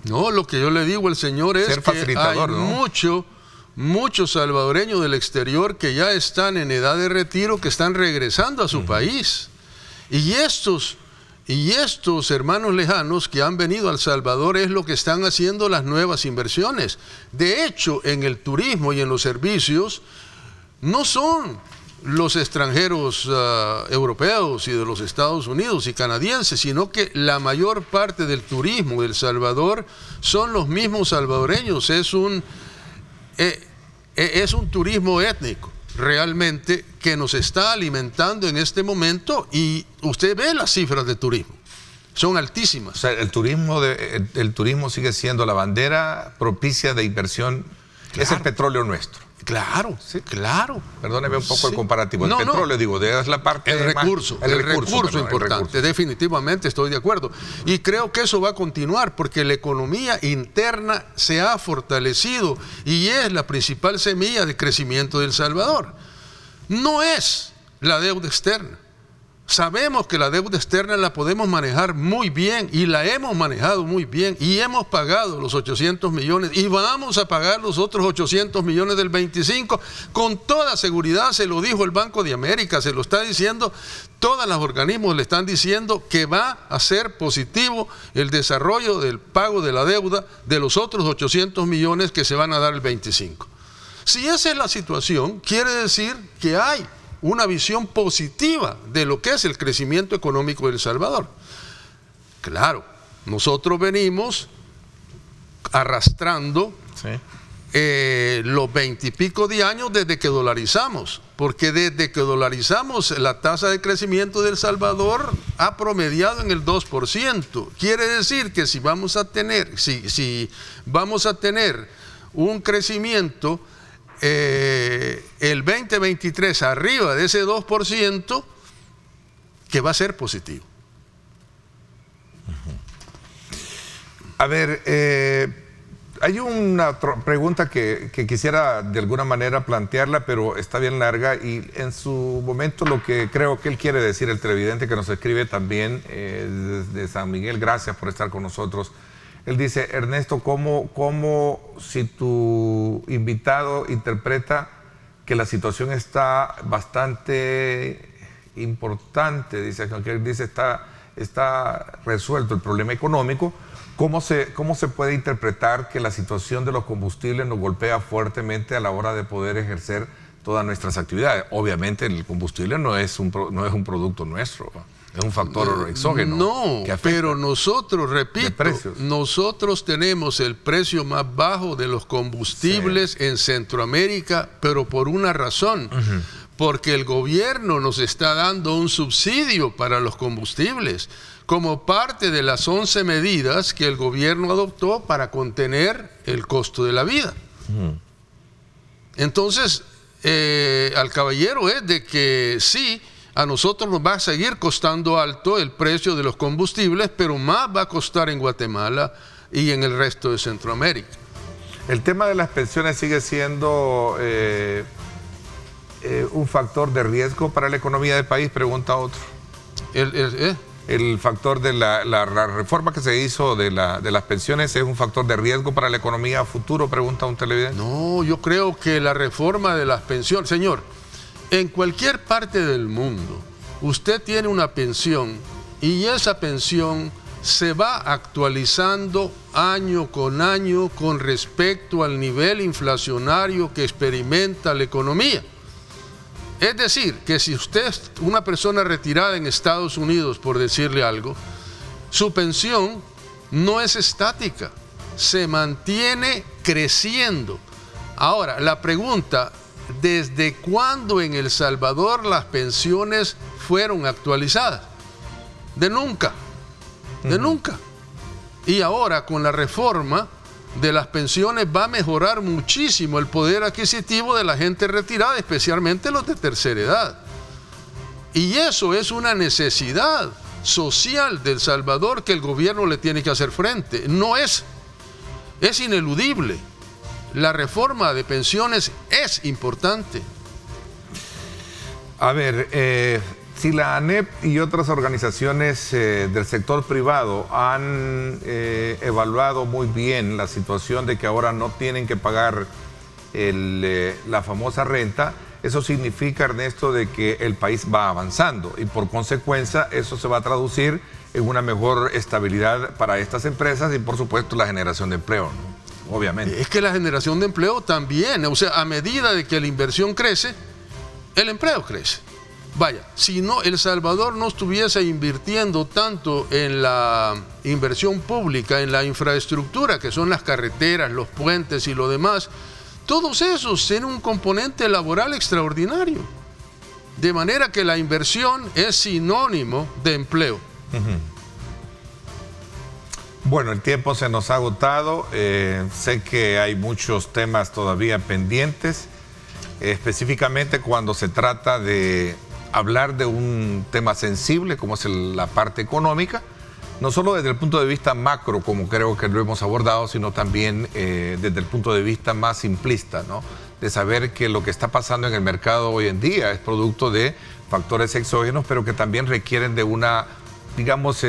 No, lo que yo le digo al señor es que hay muchos salvadoreños del exterior que ya están en edad de retiro, que están regresando a su país. Y estos hermanos lejanos que han venido a El Salvador es lo que están haciendo las nuevas inversiones. De hecho, en el turismo y en los servicios, no son los extranjeros europeos y de los Estados Unidos y canadienses, sino que la mayor parte del turismo de El Salvador son los mismos salvadoreños. Es un turismo étnico realmente que nos está alimentando en este momento, y usted ve las cifras de turismo, son altísimas. O sea, el turismo sigue siendo la bandera propicia de inversión. Claro. Es el petróleo nuestro. Claro, sí, claro. Perdóneme un poco el comparativo. El petróleo, digo, es la parte... El recurso importante. Definitivamente estoy de acuerdo. Y creo que eso va a continuar porque la economía interna se ha fortalecido y es la principal semilla de crecimiento de El Salvador. No es la deuda externa. Sabemos que la deuda externa la podemos manejar muy bien y la hemos manejado muy bien y hemos pagado los 800 millones y vamos a pagar los otros 800 millones del 25 con toda seguridad. Se lo dijo el Banco de América, se lo está diciendo, todos los organismos le están diciendo que va a ser positivo el desarrollo del pago de la deuda de los otros 800 millones que se van a dar el 25. Si esa es la situación, quiere decir que hay una visión positiva de lo que es el crecimiento económico de El Salvador. Claro, nosotros venimos arrastrando los 20 y pico de años desde que dolarizamos, porque desde que dolarizamos la tasa de crecimiento de El Salvador ha promediado en el 2%. Quiere decir que si vamos a tener un crecimiento el 2023 arriba de ese 2%, que va a ser positivo. A ver, hay una pregunta que quisiera de alguna manera plantearla, pero está bien larga, y en su momento lo que creo que él quiere decir, el televidente que nos escribe también desde San Miguel, gracias por estar con nosotros. Él dice: Ernesto, ¿cómo si tu invitado interpreta que la situación está bastante importante? Dice, aunque él dice está resuelto el problema económico, ¿cómo se puede interpretar que la situación de los combustibles nos golpea fuertemente a la hora de poder ejercer todas nuestras actividades? Obviamente el combustible no es un producto nuestro, es un factor exógeno. No, pero nosotros, repito, nosotros tenemos el precio más bajo de los combustibles en Centroamérica, pero por una razón, porque el gobierno nos está dando un subsidio para los combustibles, como parte de las 11 medidas que el gobierno adoptó para contener el costo de la vida. Entonces, al caballero es de que sí, a nosotros nos va a seguir costando alto el precio de los combustibles, pero más va a costar en Guatemala y en el resto de Centroamérica. El tema de las pensiones sigue siendo un factor de riesgo para la economía del país, pregunta otro. El factor de la reforma que se hizo de las pensiones es un factor de riesgo para la economía a futuro, pregunta un televidente. No, yo creo que la reforma de las pensiones, señor, en cualquier parte del mundo, usted tiene una pensión y esa pensión se va actualizando año con respecto al nivel inflacionario que experimenta la economía. Es decir, que si usted es una persona retirada en Estados Unidos, por decirle algo, su pensión no es estática, se mantiene creciendo. Ahora, la pregunta: ¿desde cuándo en El Salvador las pensiones fueron actualizadas? De nunca, de nunca. Y ahora con la reforma de las pensiones va a mejorar muchísimo el poder adquisitivo de la gente retirada, especialmente los de tercera edad. Y eso es una necesidad social de El Salvador que el gobierno le tiene que hacer frente. Es ineludible. La reforma de pensiones es importante. A ver, si la ANEP y otras organizaciones del sector privado han evaluado muy bien la situación de que ahora no tienen que pagar la famosa renta, eso significa, Ernesto, de que el país va avanzando y por consecuencia eso se va a traducir en una mejor estabilidad para estas empresas y por supuesto la generación de empleo, ¿no? Obviamente. Es que la generación de empleo también, o sea, a medida de que la inversión crece, el empleo crece. Vaya, si no, El Salvador no estuviese invirtiendo tanto en la inversión pública, en la infraestructura, que son las carreteras, los puentes y lo demás, todos esos tienen un componente laboral extraordinario. De manera que la inversión es sinónimo de empleo. Bueno, el tiempo se nos ha agotado. Sé que hay muchos temas todavía pendientes, específicamente cuando se trata de hablar de un tema sensible como es la parte económica, no solo desde el punto de vista macro, como creo que lo hemos abordado, sino también desde el punto de vista más simplista, ¿no? De saber que lo que está pasando en el mercado hoy en día es producto de factores exógenos, pero que también requieren de una, digamos,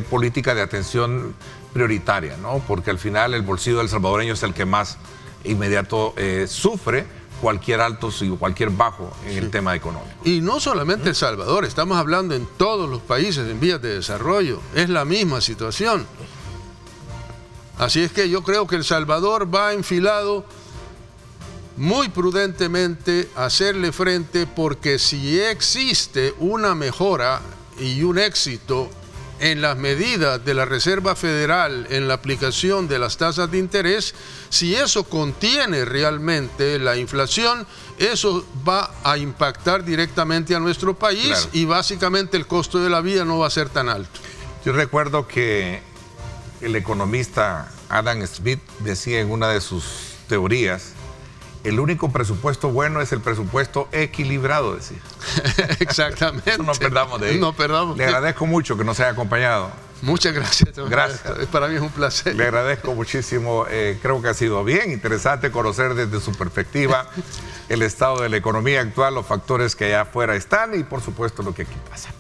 política de atención prioritaria, ¿no? Porque al final el bolsillo del salvadoreño es el que más inmediato sufre cualquier alto o cualquier bajo en el tema económico. Y no solamente El Salvador, estamos hablando en todos los países en vías de desarrollo, es la misma situación. Así es que yo creo que El Salvador va enfilado muy prudentemente a hacerle frente, porque si existe una mejora y un éxito en las medidas de la Reserva Federal en la aplicación de las tasas de interés, si eso contiene realmente la inflación, eso va a impactar directamente a nuestro país, claro. Y básicamente el costo de la vida no va a ser tan alto. Yo recuerdo que el economista Adam Smith decía en una de sus teorías: el único presupuesto bueno es el presupuesto equilibrado, decía. Exactamente. No perdamos de ahí. No perdamos. Le agradezco mucho que nos haya acompañado. Muchas gracias. Gracias. Para mí es un placer. Le agradezco muchísimo. Creo que ha sido bien interesante conocer desde su perspectiva el estado de la economía actual, los factores que allá afuera están y por supuesto lo que aquí pasa.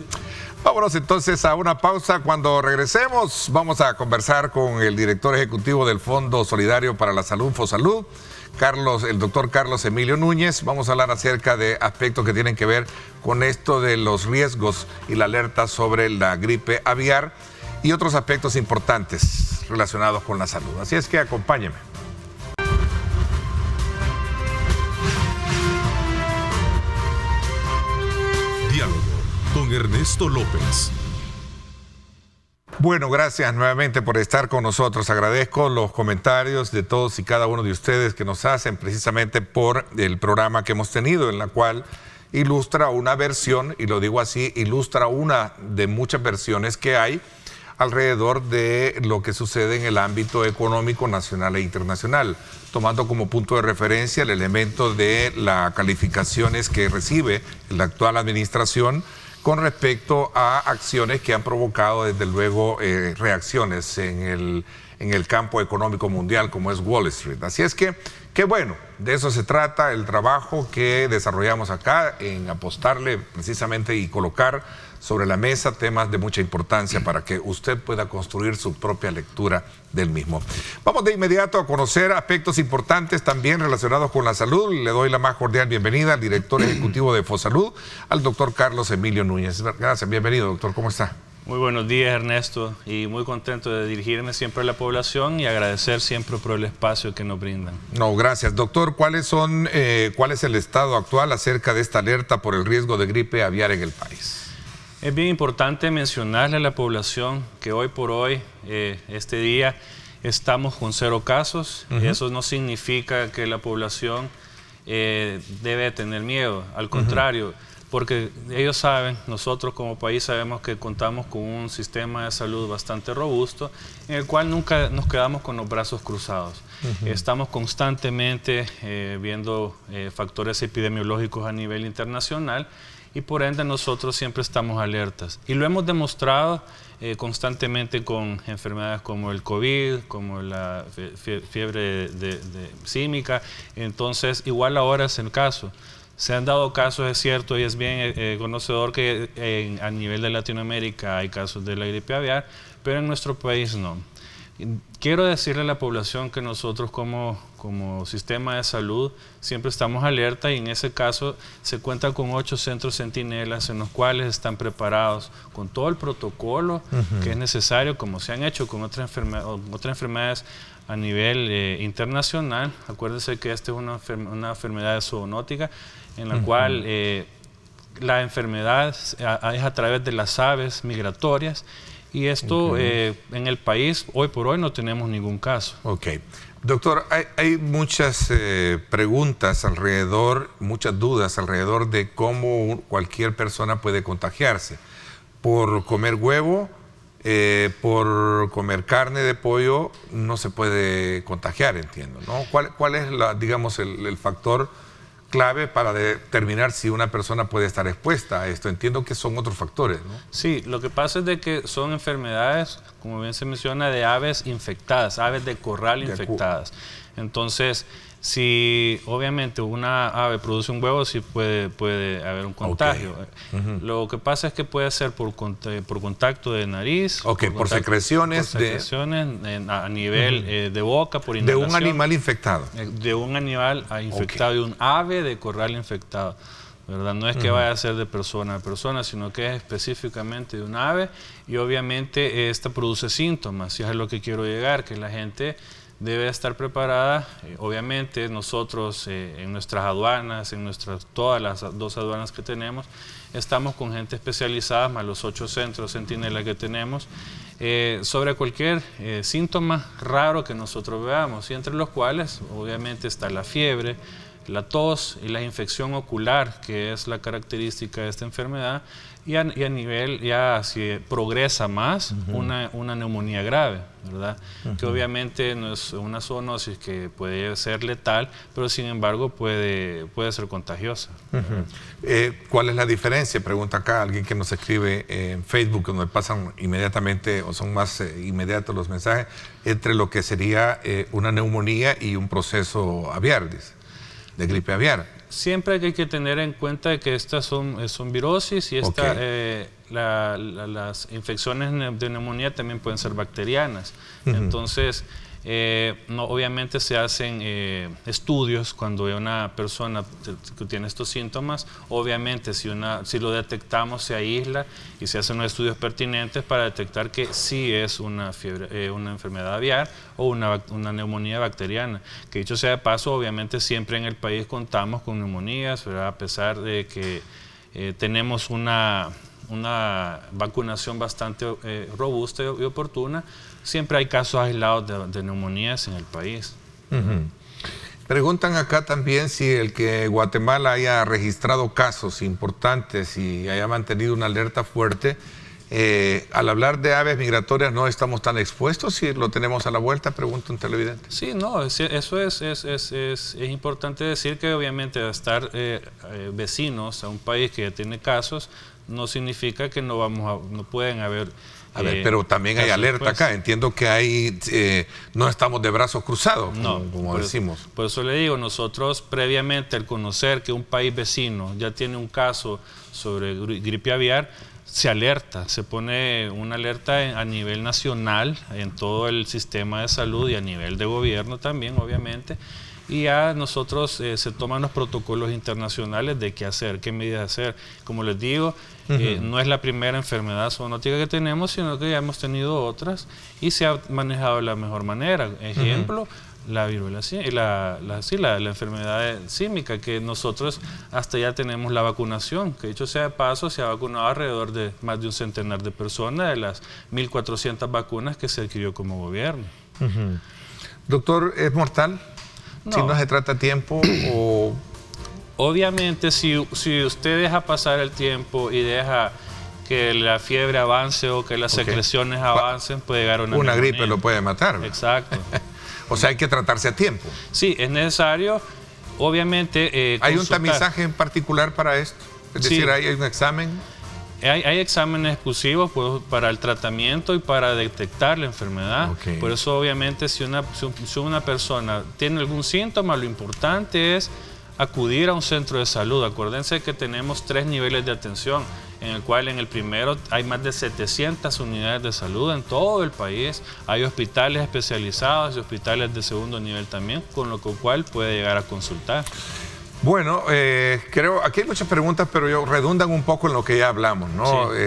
Vámonos entonces a una pausa. Cuando regresemos vamos a conversar con el director ejecutivo del Fondo Solidario para la Salud, FOSALUD, el doctor Carlos Emilio Núñez. Vamos a hablar acerca de aspectos que tienen que ver con esto de los riesgos y la alerta sobre la gripe aviar y otros aspectos importantes relacionados con la salud. Así es que acompáñenme. Diálogo con Ernesto López. Bueno, gracias nuevamente por estar con nosotros. Agradezco los comentarios de todos y cada uno de ustedes que nos hacen precisamente por el programa que hemos tenido, en la cual ilustra una versión, y lo digo así, ilustra una de muchas versiones que hay alrededor de lo que sucede en el ámbito económico nacional e internacional, tomando como punto de referencia el elemento de las calificaciones que recibe la actual administración con respecto a acciones que han provocado desde luego reacciones en el campo económico mundial como es Wall Street. Así es que, qué bueno, de eso se trata el trabajo que desarrollamos acá, en apostarle precisamente y colocar sobre la mesa temas de mucha importancia para que usted pueda construir su propia lectura del mismo. Vamos de inmediato a conocer aspectos importantes también relacionados con la salud. Le doy la más cordial bienvenida al director ejecutivo de FOSALUD, al doctor Carlos Emilio Núñez. Gracias, bienvenido, doctor. ¿Cómo está? Muy buenos días, Ernesto, y muy contento de dirigirme siempre a la población y agradecer siempre por el espacio que nos brindan. No, gracias. Doctor, ¿cuál es el estado actual acerca de esta alerta por el riesgo de gripe aviar en el país? Es bien importante mencionarle a la población que hoy por hoy, este día, estamos con 0 casos. Eso no significa que la población debe tener miedo, al contrario, porque ellos saben, nosotros como país sabemos que contamos con un sistema de salud bastante robusto, en el cual nunca nos quedamos con los brazos cruzados. Estamos constantemente viendo factores epidemiológicos a nivel internacional, y por ende nosotros siempre estamos alertas. Y lo hemos demostrado constantemente con enfermedades como el COVID, como la fiebre símica. Entonces, igual ahora es el caso. Se han dado casos, es cierto, y es bien conocedor que a nivel de Latinoamérica hay casos de la gripe aviar, pero en nuestro país no. Quiero decirle a la población que nosotros como sistema de salud siempre estamos alerta, y en ese caso se cuenta con 8 centros centinelas en los cuales están preparados con todo el protocolo que es necesario, como se han hecho con otras enfermedades a nivel internacional. Acuérdense que esta es una enfermedad zoonótica en la cual la enfermedad es a través de las aves migratorias, y esto en el país hoy por hoy no tenemos ningún caso. Ok. Doctor, hay muchas preguntas alrededor, muchas dudas alrededor de cómo cualquier persona puede contagiarse. Por comer huevo, por comer carne de pollo, no se puede contagiar, entiendo, ¿no? ¿Cuál es, digamos, el factor clave para determinar si una persona puede estar expuesta a esto? Entiendo que son otros factores, ¿no? Sí, lo que pasa es de que son enfermedades, como bien se menciona, de aves infectadas, aves de corral infectadas. Entonces, si obviamente una ave produce un huevo, sí puede haber un contagio. Lo que pasa es que puede ser por contacto de nariz, por secreciones, a nivel de boca, por inhalación. De un animal infectado. De un animal infectado, de un ave de corral infectado, ¿verdad? No es que vaya a ser de persona a persona, sino que es específicamente de un ave, y obviamente esta produce síntomas, y es a lo que quiero llegar, que la gente debe estar preparada. Obviamente nosotros en nuestras aduanas, todas las 2 aduanas que tenemos, estamos con gente especializada, más los 8 centros centinelas que tenemos, sobre cualquier síntoma raro que nosotros veamos, y entre los cuales obviamente está la fiebre, la tos y la infección ocular, que es la característica de esta enfermedad, y a nivel, ya si progresa más, una neumonía grave, ¿verdad? Que obviamente no es una zoonosis que puede ser letal, pero sin embargo puede ser contagiosa. ¿Cuál es la diferencia? Pregunta acá alguien que nos escribe en Facebook, donde pasan inmediatamente, o son más inmediatos los mensajes, entre lo que sería una neumonía y un proceso aviar, dice, de gripe aviar. Siempre hay que tener en cuenta que estas son virosis, y las infecciones de neumonía también pueden ser bacterianas. Entonces, obviamente se hacen estudios cuando una persona que tiene estos síntomas. Obviamente si lo detectamos, se aísla y se hacen los estudios pertinentes para detectar que sí es una enfermedad aviar o una neumonía bacteriana. Que dicho sea de paso, obviamente siempre en el país contamos con neumonías, ¿verdad? A pesar de que tenemos una vacunación bastante robusta y oportuna, siempre hay casos aislados de neumonías en el país. Preguntan acá también si el que Guatemala haya registrado casos importantes y haya mantenido una alerta fuerte, al hablar de aves migratorias no estamos tan expuestos si lo tenemos a la vuelta, pregunta un televidente. Sí, no, eso es importante decir que obviamente estar vecinos a un país que ya tiene casos no significa que no pueden haber. A ver, pero también hay alerta acá. Entiendo que no estamos de brazos cruzados, como decimos. Por eso le digo, nosotros previamente al conocer que un país vecino ya tiene un caso sobre gripe aviar, se alerta, se pone una alerta a nivel nacional, en todo el sistema de salud y a nivel de gobierno también, obviamente. Y ya nosotros se toman los protocolos internacionales de qué hacer, qué medidas hacer. Como les digo, no es la primera enfermedad zoonótica que tenemos, sino que ya hemos tenido otras y se ha manejado de la mejor manera. Ejemplo, la viruela, la enfermedad símica, que nosotros hasta ya tenemos la vacunación, que dicho sea de paso, se ha vacunado alrededor de más de un centenar de personas de las 1.400 vacunas que se adquirió como gobierno. Doctor, ¿es mortal? No. Si no se trata a tiempo o... Obviamente, si usted deja pasar el tiempo y deja que la fiebre avance o que las secreciones avancen, puede llegar a una neumonía. Gripe lo puede matar. Exacto. O sea, hay que tratarse a tiempo. Sí, es necesario, obviamente, ¿Hay un tamizaje en particular para esto? Es decir, ¿hay un examen? Hay exámenes exclusivos para el tratamiento y para detectar la enfermedad. Por eso, obviamente, si una persona tiene algún síntoma, lo importante es acudir a un centro de salud. Acuérdense que tenemos 3 niveles de atención. en el cual en el primero hay más de 700 unidades de salud en todo el país. Hay hospitales especializados y hospitales de segundo nivel también, con lo cual puede llegar a consultar. Bueno, creo, aquí hay muchas preguntas, pero redundan un poco en lo que ya hablamos, ¿no? Sí.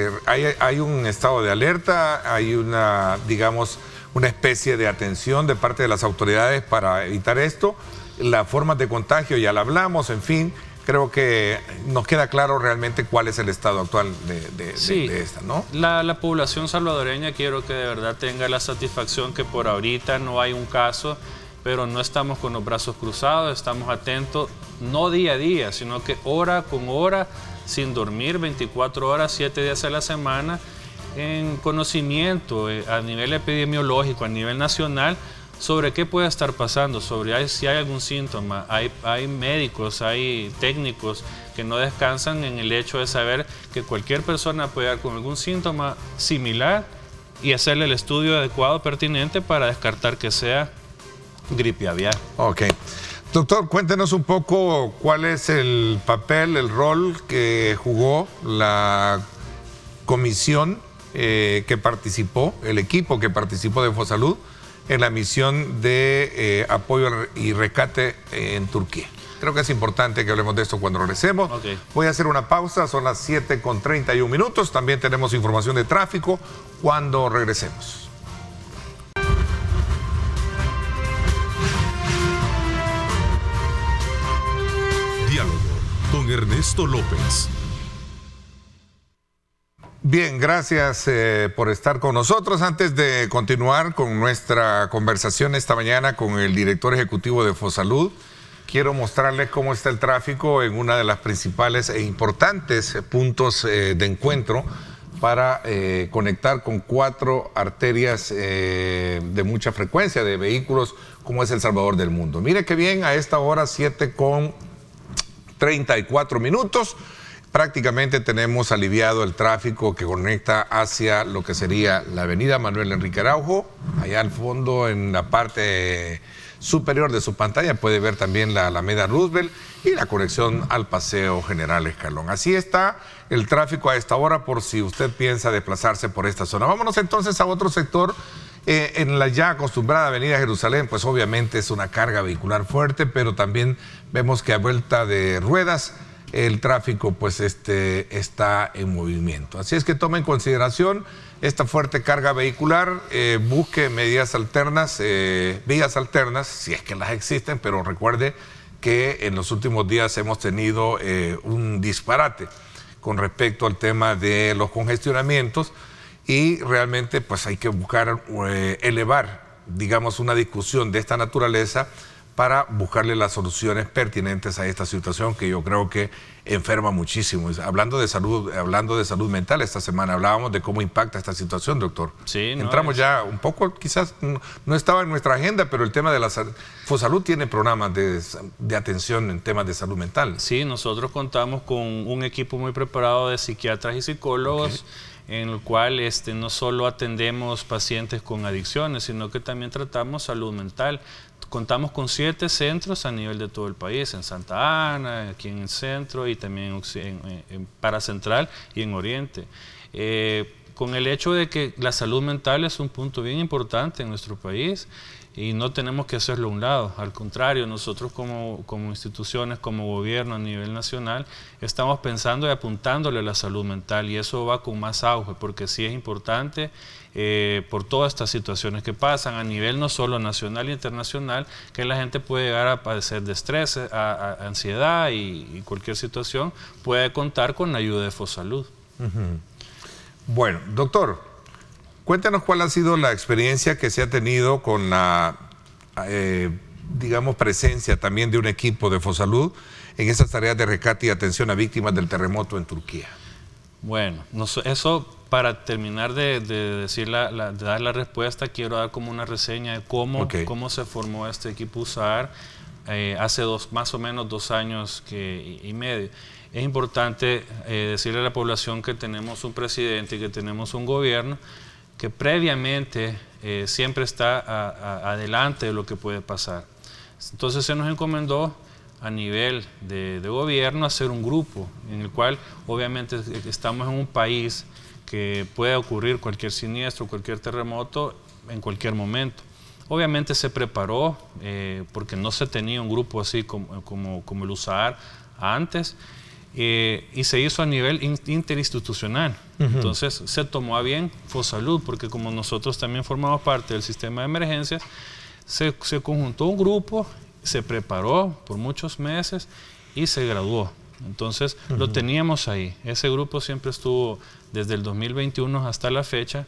Hay un estado de alerta, hay una, digamos, una especie de atención de parte de las autoridades para evitar esto. Las formas de contagio ya la hablamos, en fin, creo que nos queda claro realmente cuál es el estado actual de esta, ¿no? La población salvadoreña quiero que de verdad tenga la satisfacción que por ahorita no hay un caso, pero no estamos con los brazos cruzados, estamos atentos, no día a día, sino que hora con hora, sin dormir, 24 horas, 7 días a la semana, en conocimiento a nivel epidemiológico, a nivel nacional, sobre qué puede estar pasando, sobre si hay algún síntoma. Hay médicos, hay técnicos que no descansan en el hecho de saber que cualquier persona puede dar con algún síntoma similar y hacerle el estudio adecuado, pertinente, para descartar que sea gripe aviar. Ok. Doctor, cuéntenos un poco cuál es el papel, el rol que jugó la comisión que participó, el equipo que participó de Fosalud en la misión de apoyo y rescate en Turquía. Creo que es importante que hablemos de esto cuando regresemos. Okay. Voy a hacer una pausa, son las 7:31. También tenemos información de tráfico cuando regresemos. Diálogo con Ernesto López. Bien, gracias por estar con nosotros. Antes de continuar con nuestra conversación esta mañana con el director ejecutivo de Fosalud, quiero mostrarles cómo está el tráfico en una de las principales e importantes puntos de encuentro para conectar con 4 arterias de mucha frecuencia de vehículos, como es El Salvador del mundo. Mire qué bien, a esta hora 7:34. Prácticamente tenemos aliviado el tráfico que conecta hacia lo que sería la avenida Manuel Enrique Araujo. Allá al fondo, en la parte superior de su pantalla, puede ver también la Alameda Roosevelt y la conexión al Paseo General Escalón. Así está el tráfico a esta hora, por si usted piensa desplazarse por esta zona. Vámonos entonces a otro sector. En la ya acostumbrada avenida Jerusalén, pues obviamente es una carga vehicular fuerte, pero también vemos que a vuelta de ruedas el tráfico pues está en movimiento. Así es que tome en consideración esta fuerte carga vehicular, busque vías alternas, si es que las existen, pero recuerde que en los últimos días hemos tenido un disparate con respecto al tema de los congestionamientos y realmente pues hay que buscar elevar, digamos, una discusión de esta naturaleza para buscarle las soluciones pertinentes a esta situación que yo creo que enferma muchísimo. Hablando de salud mental, esta semana hablábamos de cómo impacta esta situación, doctor. Sí, entramos ya un poco, quizás no estaba en nuestra agenda, pero el tema de la Fosalud tiene programas de atención en temas de salud mental. Sí, nosotros contamos con un equipo muy preparado de psiquiatras y psicólogos, en el cual no solo atendemos pacientes con adicciones, sino que también tratamos salud mental. Contamos con 7 centros a nivel de todo el país, en Santa Ana, aquí en el centro y también en Paracentral y en Oriente. Con el hecho de que la salud mental es un punto bien importante en nuestro país y no tenemos que hacerlo a un lado. Al contrario, nosotros como instituciones, como gobierno a nivel nacional, estamos pensando y apuntándole a la salud mental y eso va con más auge porque sí es importante por todas estas situaciones que pasan a nivel no solo nacional e internacional, que la gente puede llegar a padecer de estrés, a ansiedad y cualquier situación puede contar con la ayuda de Fosalud. Bueno, doctor, cuéntanos cuál ha sido la experiencia que se ha tenido con la, digamos, presencia también de un equipo de Fosalud en esas tareas de rescate y atención a víctimas del terremoto en Turquía. Bueno, eso para terminar de dar la respuesta, quiero dar como una reseña de cómo se formó este equipo USAAR hace más o menos 2 años y medio. Es importante decirle a la población que tenemos un presidente y que tenemos un gobierno que previamente siempre está adelante de lo que puede pasar. Entonces se nos encomendó a nivel de gobierno hacer un grupo en el cual obviamente estamos en un país que puede ocurrir cualquier siniestro, cualquier terremoto en cualquier momento. Obviamente se preparó porque no se tenía un grupo así como el USAAR antes y se hizo a nivel interinstitucional. Entonces se tomó a bien Fosalud porque como nosotros también formamos parte del sistema de emergencias, se conjuntó un grupo, se preparó por muchos meses y se graduó. Entonces lo teníamos ahí. Ese grupo siempre estuvo desde el 2021 hasta la fecha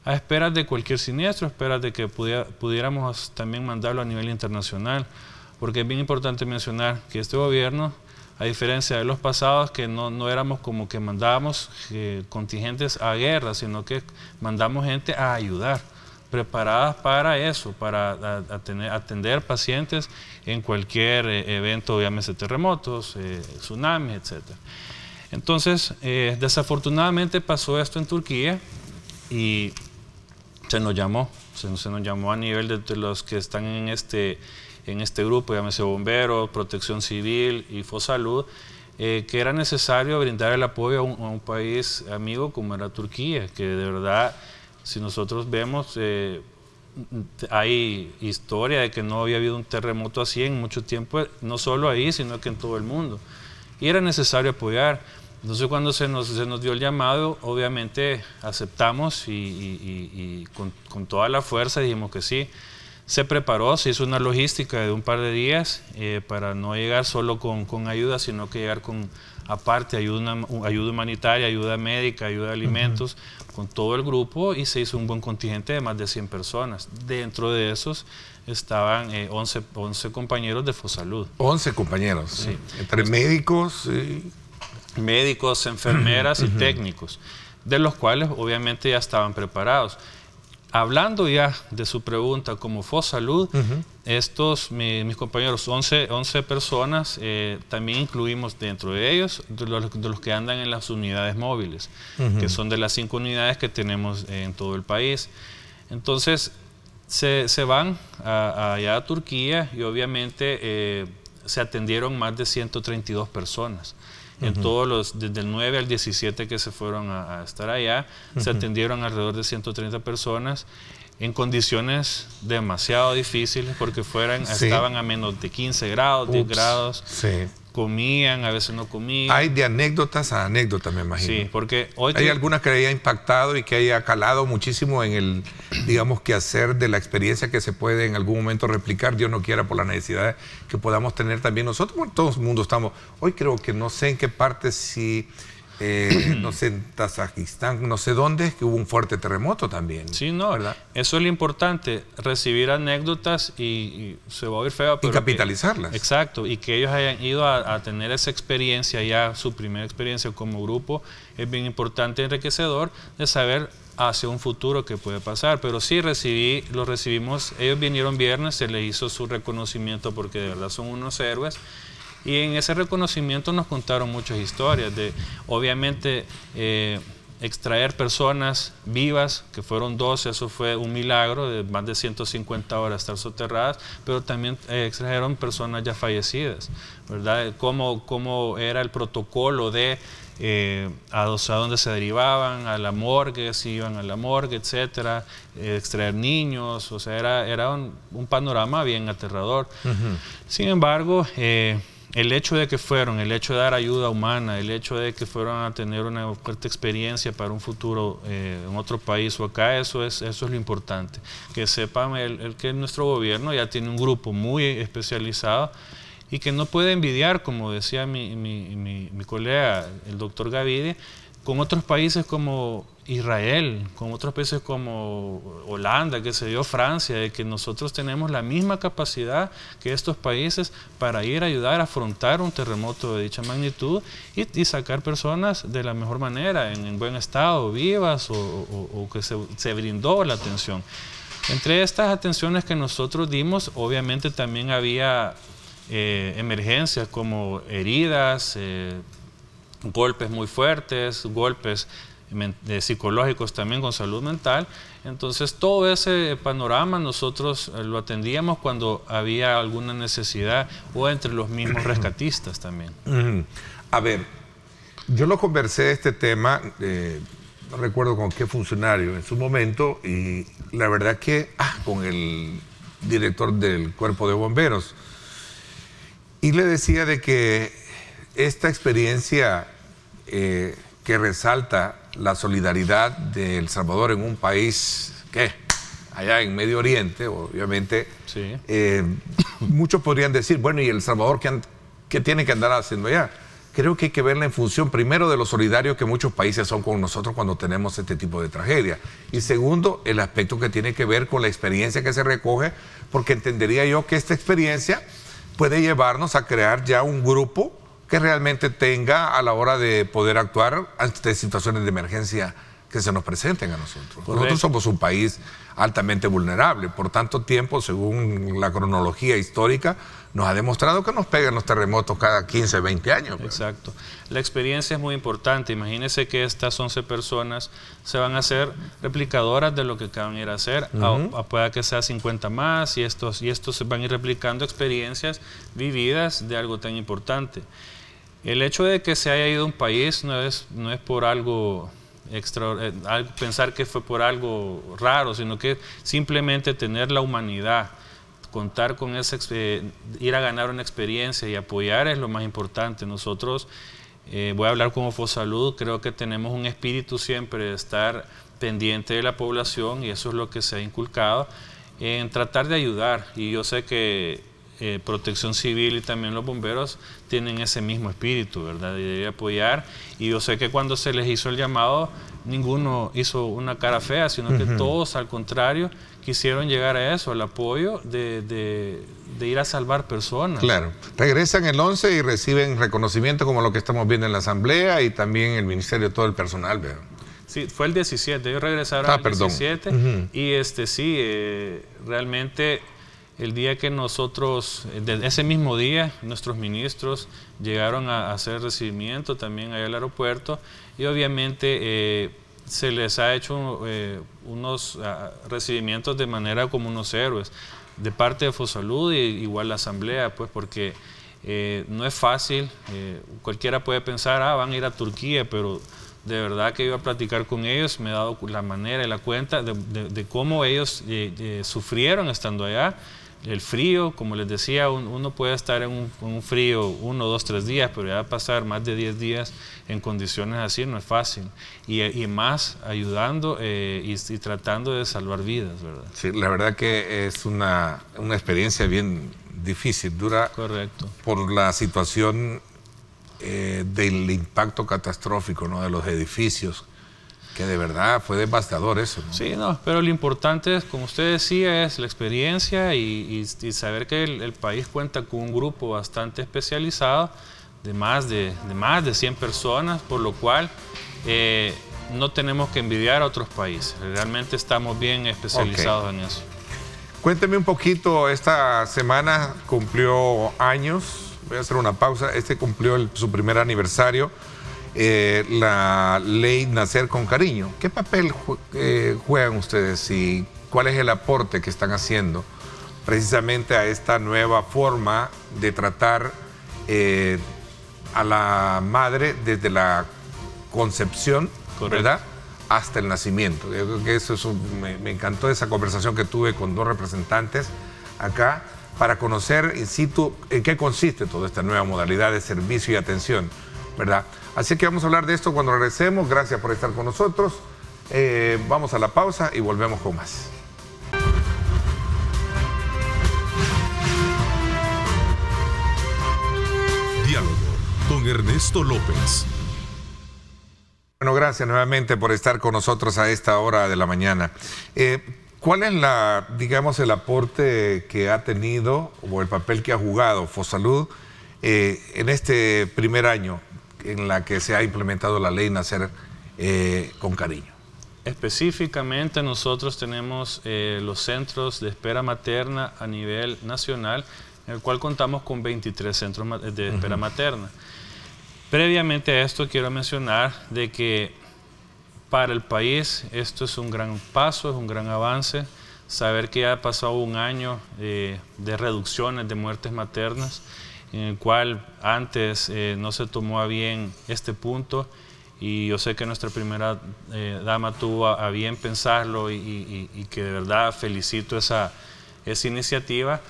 a esperas de cualquier siniestro, a esperas de que pudiéramos también mandarlo a nivel internacional, porque es bien importante mencionar que este gobierno, a diferencia de los pasados, que no éramos como que mandábamos contingentes a guerra, sino que mandamos gente a ayudar, preparadas para eso, para atender pacientes en cualquier evento, llámese terremotos, tsunamis, etc. Entonces, desafortunadamente pasó esto en Turquía y se nos llamó a nivel de los que están en este grupo, llámese bomberos, protección civil y Fosalud, que era necesario brindar el apoyo a un país amigo como era Turquía, que de verdad, si nosotros vemos, hay historia de que no había habido un terremoto así en mucho tiempo, no solo ahí, sino que en todo el mundo. Y era necesario apoyar. Entonces cuando se nos dio el llamado, obviamente aceptamos y con toda la fuerza dijimos que sí. Se preparó, se hizo una logística de un par de días para no llegar solo con ayuda, sino que llegar con, aparte, ayuda humanitaria, ayuda médica, ayuda de alimentos, con todo el grupo, y se hizo un buen contingente de más de 100 personas. Dentro de esos estaban 11 compañeros de Fosalud. 11 compañeros, sí. Entre médicos y... Médicos, enfermeras y técnicos, de los cuales obviamente ya estaban preparados. Hablando ya de su pregunta como Fosalud, mis compañeros, 11 personas, también incluimos dentro de ellos de los que andan en las unidades móviles, que son de las 5 unidades que tenemos en todo el país. Entonces, se van allá a Turquía y obviamente se atendieron más de 132 personas. En todos desde el 9 al 17 que se fueron a estar allá, se atendieron alrededor de 130 personas en condiciones demasiado difíciles porque estaban a menos de 15 grados, 10 grados, comían, a veces no comían. Hay de anécdotas a anécdotas, me imagino. Sí, porque hoy... Hay algunas que haya impactado y que haya calado muchísimo en el, digamos, quehacer de la experiencia que se puede en algún momento replicar, Dios no quiera, por la necesidad que podamos tener también nosotros. Bueno, todo el mundo estamos... Hoy creo que no sé en qué parte, si... no sé, en Tazajistán, no sé dónde, que hubo un fuerte terremoto también. Sí, no, ¿verdad? Eso es lo importante, recibir anécdotas y se va a oír feo, pero... Y capitalizarlas. Exacto, y que ellos hayan ido a tener esa experiencia ya, su primera experiencia como grupo, es bien importante y enriquecedor de saber hacia un futuro que puede pasar. Pero sí, los recibimos, ellos vinieron viernes, se les hizo su reconocimiento porque de verdad son unos héroes. Y en ese reconocimiento nos contaron muchas historias de, obviamente, extraer personas vivas, que fueron 12, eso fue un milagro, de más de 150 horas estar soterradas, pero también extrajeron personas ya fallecidas, ¿verdad? Cómo era el protocolo de a dónde se derivaban, a la morgue, si iban a la morgue, etcétera, extraer niños, o sea, era un panorama bien aterrador. Sin embargo, el hecho de que el hecho de dar ayuda humana, el hecho de que fueron a tener una fuerte experiencia para un futuro en otro país o acá, eso es lo importante. Que sepan que nuestro gobierno ya tiene un grupo muy especializado y que no puede envidiar, como decía mi colega, el doctor Gavidi, con otros países como Israel, con otros países como Holanda, que se dio Francia, de que nosotros tenemos la misma capacidad que estos países para ir a ayudar a afrontar un terremoto de dicha magnitud y sacar personas de la mejor manera, en buen estado, vivas o que se brindó la atención. Entre estas atenciones que nosotros dimos, obviamente también había emergencias como heridas, golpes muy fuertes, golpes psicológicos también con salud mental. Entonces todo ese panorama nosotros lo atendíamos cuando había alguna necesidad o entre los mismos rescatistas también. A ver, yo lo conversé este tema, no recuerdo con qué funcionario en su momento, y la verdad que con el director del Cuerpo de Bomberos, y le decía de que esta experiencia que resalta la solidaridad de El Salvador en un país que allá en Medio Oriente, obviamente, sí. Muchos podrían decir, bueno, ¿y El Salvador qué tiene que andar haciendo allá? Creo que hay que verla en función, primero, de lo solidarios que muchos países son con nosotros cuando tenemos este tipo de tragedia. Y segundo, el aspecto que tiene que ver con la experiencia que se recoge, porque entendería yo que esta experiencia puede llevarnos a crear ya un grupo que realmente tenga a la hora de poder actuar ante situaciones de emergencia que se nos presenten a nosotros. Correcto. Nosotros somos un país altamente vulnerable. Por tanto tiempo, según la cronología histórica, nos ha demostrado que nos pegan los terremotos cada 15, 20 años. Exacto. La experiencia es muy importante. Imagínense que estas 11 personas se van a hacer replicadoras de lo que acaban de ir a hacer. Pueda que sea 50 más y estos se van a ir replicando experiencias vividas de algo tan importante. El hecho de que se haya ido un país no es por algo pensar que fue por algo raro, sino que simplemente tener la humanidad, contar con ir a ganar una experiencia y apoyar es lo más importante. Nosotros, voy a hablar como Fosalud, creo que tenemos un espíritu siempre de estar pendiente de la población y eso es lo que se ha inculcado en tratar de ayudar. Y yo sé que Protección Civil y también los bomberos tienen ese mismo espíritu, ¿verdad? De apoyar. Y yo sé que cuando se les hizo el llamado, ninguno hizo una cara fea, sino que todos, al contrario, quisieron llegar a eso, al apoyo de ir a salvar personas. Claro. Regresan el 11 y reciben reconocimiento como lo que estamos viendo en la Asamblea y también el Ministerio, todo el personal, ¿verdad? Sí, fue el 17, ellos regresaron el 17 y realmente el día que nosotros, ese mismo día, nuestros ministros llegaron a hacer recibimiento también allá al aeropuerto y obviamente se les ha hecho unos recibimientos de manera como unos héroes de parte de Fosalud y igual la Asamblea, pues porque no es fácil, cualquiera puede pensar, van a ir a Turquía, pero de verdad que iba a platicar con ellos, me he dado la manera y la cuenta de cómo ellos sufrieron estando allá. El frío, como les decía, uno puede estar en un frío 1, 2, 3 días, pero ya pasar más de 10 días en condiciones así no es fácil. Y más ayudando y tratando de salvar vidas, ¿verdad? Sí, la verdad que es una experiencia bien difícil, dura. Correcto. Por la situación del impacto catastrófico, ¿no? De los edificios, que de verdad fue devastador eso, ¿no? Sí, pero lo importante, como usted decía, es la experiencia y saber que el país cuenta con un grupo bastante especializado de más de 100 personas, por lo cual no tenemos que envidiar a otros países. Realmente estamos bien especializados en eso. Cuénteme un poquito, esta semana cumplió años, voy a hacer una pausa, cumplió su primer aniversario. La ley Nacer con Cariño. ¿Qué papel juegan ustedes y cuál es el aporte que están haciendo precisamente a esta nueva forma de tratar a la madre desde la concepción, ¿verdad?, hasta el nacimiento? Yo creo que eso me encantó esa conversación que tuve con 2 representantes acá para conocer in situ en qué consiste toda esta nueva modalidad de servicio y atención, ¿verdad? Así que vamos a hablar de esto cuando regresemos. Gracias por estar con nosotros. Vamos a la pausa y volvemos con más. Diálogo con Ernesto López. Bueno, gracias nuevamente por estar con nosotros a esta hora de la mañana. ¿Cuál es el aporte que ha tenido o el papel que ha jugado Fosalud en este primer año en la que se ha implementado la ley Nacer con Cariño? Específicamente nosotros tenemos los centros de espera materna a nivel nacional, en el cual contamos con 23 centros de espera materna. Previamente a esto quiero mencionar de que Para el país esto es un gran paso, es un gran avance. Saber que ya ha pasado un año de reducciones de muertes maternas, en el cual antes no se tomó a bien este punto, y yo sé que nuestra primera dama tuvo a bien pensarlo, y que de verdad felicito esa iniciativa,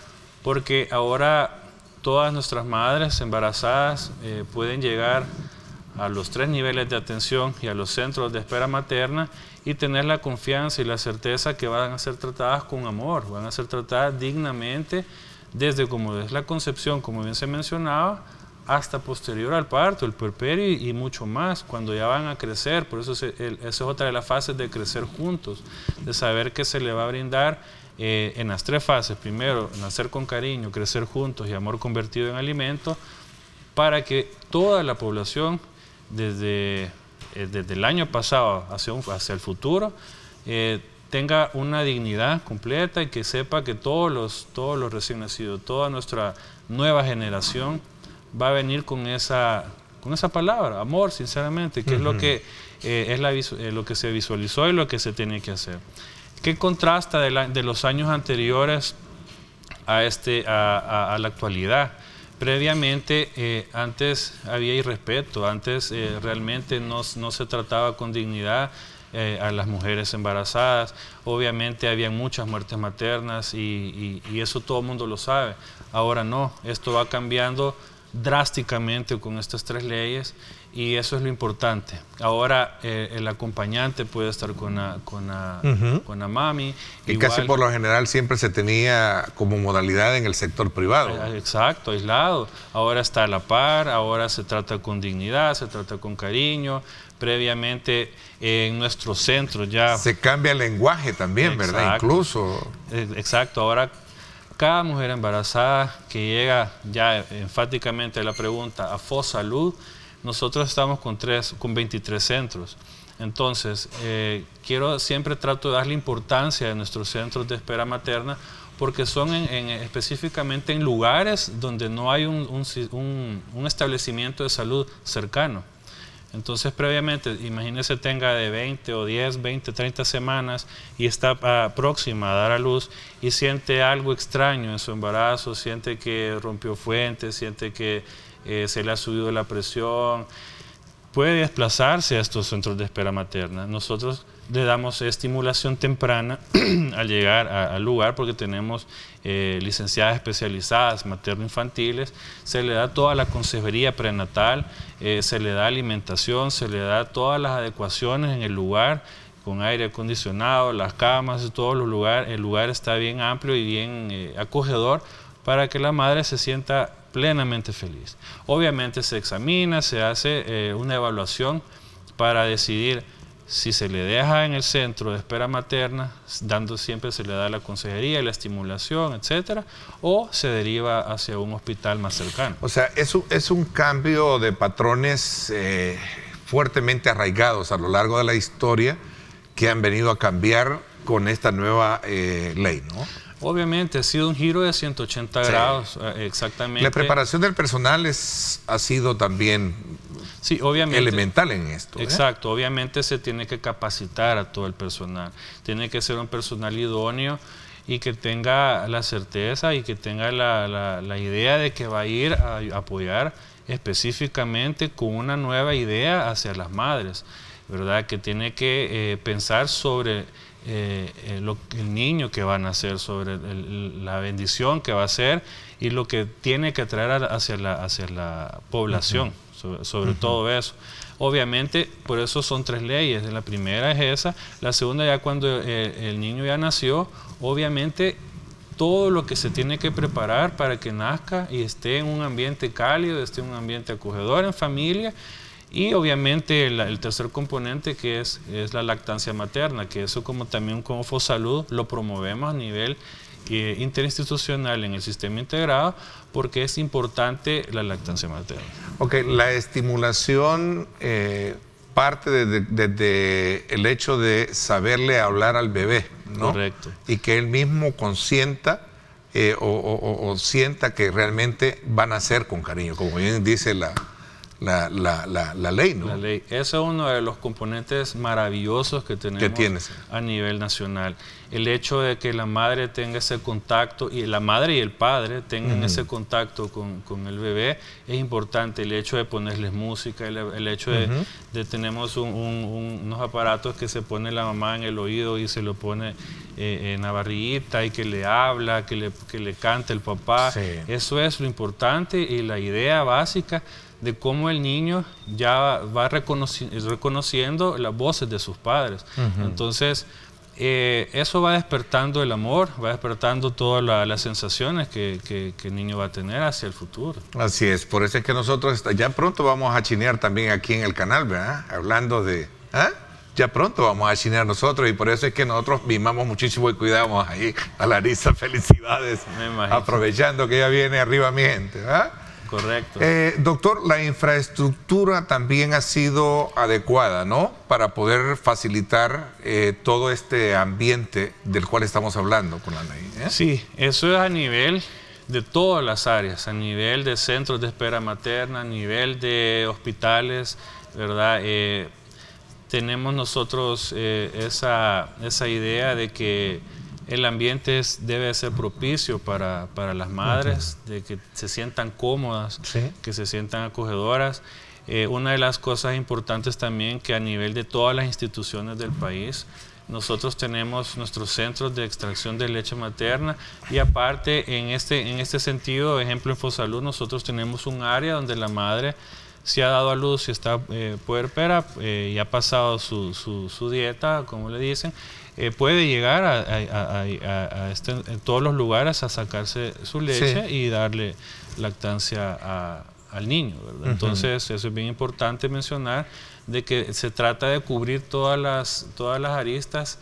porque ahora todas nuestras madres embarazadas pueden llegar a los 3 niveles de atención y a los centros de espera materna y tener la confianza y la certeza que van a ser tratadas con amor, van a ser tratadas dignamente, desde como es la concepción, como bien se mencionaba, hasta posterior al parto, el puerperio y mucho más, cuando ya van a crecer. Por eso esa es otra de las fases de crecer juntos, de saber que se le va a brindar en las 3 fases. Primero, nacer con cariño, crecer juntos y amor convertido en alimento, para que toda la población, desde el año pasado hacia el futuro, tenga una dignidad completa, y que sepa que todos los recién nacidos, toda nuestra nueva generación va a venir con esa palabra, amor, sinceramente, que es lo que lo que se visualizó y lo que se tiene que hacer. ¿Qué contrasta de los años anteriores a la actualidad? Previamente, antes había irrespeto, antes realmente no se trataba con dignidad a las mujeres embarazadas. Obviamente había muchas muertes maternas, y eso todo el mundo lo sabe. Ahora no, esto va cambiando drásticamente con estas 3 leyes, y eso es lo importante. Ahora el acompañante puede estar con la mami. Y casi por lo general siempre se tenía como modalidad en el sector privado. Exacto, aislado. Ahora está a la par, ahora se trata con dignidad, se trata con cariño. Previamente en nuestro centro ya... Se cambia el lenguaje también, exacto, ¿verdad? Incluso... Exacto, ahora cada mujer embarazada que llega ya enfáticamente a la pregunta a FOSalud, nosotros estamos con 23 centros. Entonces, siempre trato de darle importancia a nuestros centros de espera materna, porque son específicamente en lugares donde no hay un establecimiento de salud cercano. Entonces, previamente, imagínese tenga de 20 o 10, 20, 30 semanas y está próxima a dar a luz y siente algo extraño en su embarazo, siente que rompió fuentes, siente que se le ha subido la presión, puede desplazarse a estos centros de espera materna. Nosotros le damos estimulación temprana al llegar al lugar, porque tenemos licenciadas especializadas materno-infantiles, se le da toda la consejería prenatal, se le da alimentación, se le da todas las adecuaciones en el lugar, con aire acondicionado, las camas, todos los lugares. El lugar está bien amplio y bien acogedor para que la madre se sienta plenamente feliz. Obviamente se examina, se hace una evaluación para decidir si se le deja en el centro de espera materna, siempre se le da la consejería, la estimulación, etcétera, o se deriva hacia un hospital más cercano. O sea, es un cambio de patrones fuertemente arraigados a lo largo de la historia, que han venido a cambiar con esta nueva ley, ¿no? Obviamente ha sido un giro de 180 grados, exactamente. La preparación del personal ha sido también elemental en esto. Exacto, obviamente se tiene que capacitar a todo el personal. Tiene que ser un personal idóneo y que tenga la certeza y que tenga la idea de que va a ir a apoyar específicamente con una nueva idea hacia las madres, ¿verdad? Que tiene que pensar sobre el niño que van a nacer, sobre la bendición que va a ser y lo que tiene que traer hacia la población, sobre todo eso. Obviamente, por eso son 3 leyes. La primera es esa, la segunda ya cuando el niño ya nació, obviamente todo lo que se tiene que preparar para que nazca y esté en un ambiente cálido, esté en un ambiente acogedor, en familia. Y obviamente el tercer componente, que es la lactancia materna, que eso también como FOSalud lo promovemos a nivel interinstitucional en el sistema integrado, porque es importante la lactancia materna. Ok, la estimulación parte desde el hecho de saberle hablar al bebé, ¿no? Correcto. Y que él mismo consienta o sienta que realmente van a nacer con cariño, como bien dice la ley, ¿no? La ley. Ese es uno de los componentes maravillosos que tenemos a nivel nacional. El hecho de que la madre tenga ese contacto, y la madre y el padre tengan ese contacto con el bebé, es importante. El hecho de ponerles música, el hecho de tenemos unos aparatos que se pone la mamá en el oído y se lo pone en la barriguita y que le habla, que le canta el papá. Sí. Eso es lo importante y la idea básica de cómo el niño ya va reconociendo las voces de sus padres. Entonces, eso va despertando el amor, va despertando todas las sensaciones que el niño va a tener hacia el futuro. Así es, por eso es que nosotros ya pronto vamos a chinear también aquí en el canal, ¿verdad? Hablando de... Ya pronto vamos a chinear nosotros y por eso es que nosotros mimamos muchísimo y cuidamos ahí a Larisa. Felicidades, aprovechando que ya viene arriba mi gente, ¿verdad? Correcto. Doctor, la infraestructura también ha sido adecuada, ¿no? Para poder facilitar todo este ambiente del cual estamos hablando con la ley. Sí, eso es a nivel de todas las áreas, a nivel de centros de espera materna, a nivel de hospitales, ¿verdad? Tenemos nosotros esa idea de que el ambiente debe ser propicio para las madres, de que se sientan cómodas, que se sientan acogedoras. Una de las cosas importantes también que a nivel de todas las instituciones del país, nosotros tenemos nuestros centros de extracción de leche materna y aparte en este sentido, ejemplo en Fosalud, nosotros tenemos un área donde la madre si ha dado a luz, si está puérpera y ha pasado su dieta, como le dicen, puede llegar en todos los lugares a sacarse su leche y darle lactancia al niño, ¿verdad? Entonces, eso es bien importante mencionar, de que se trata de cubrir todas las aristas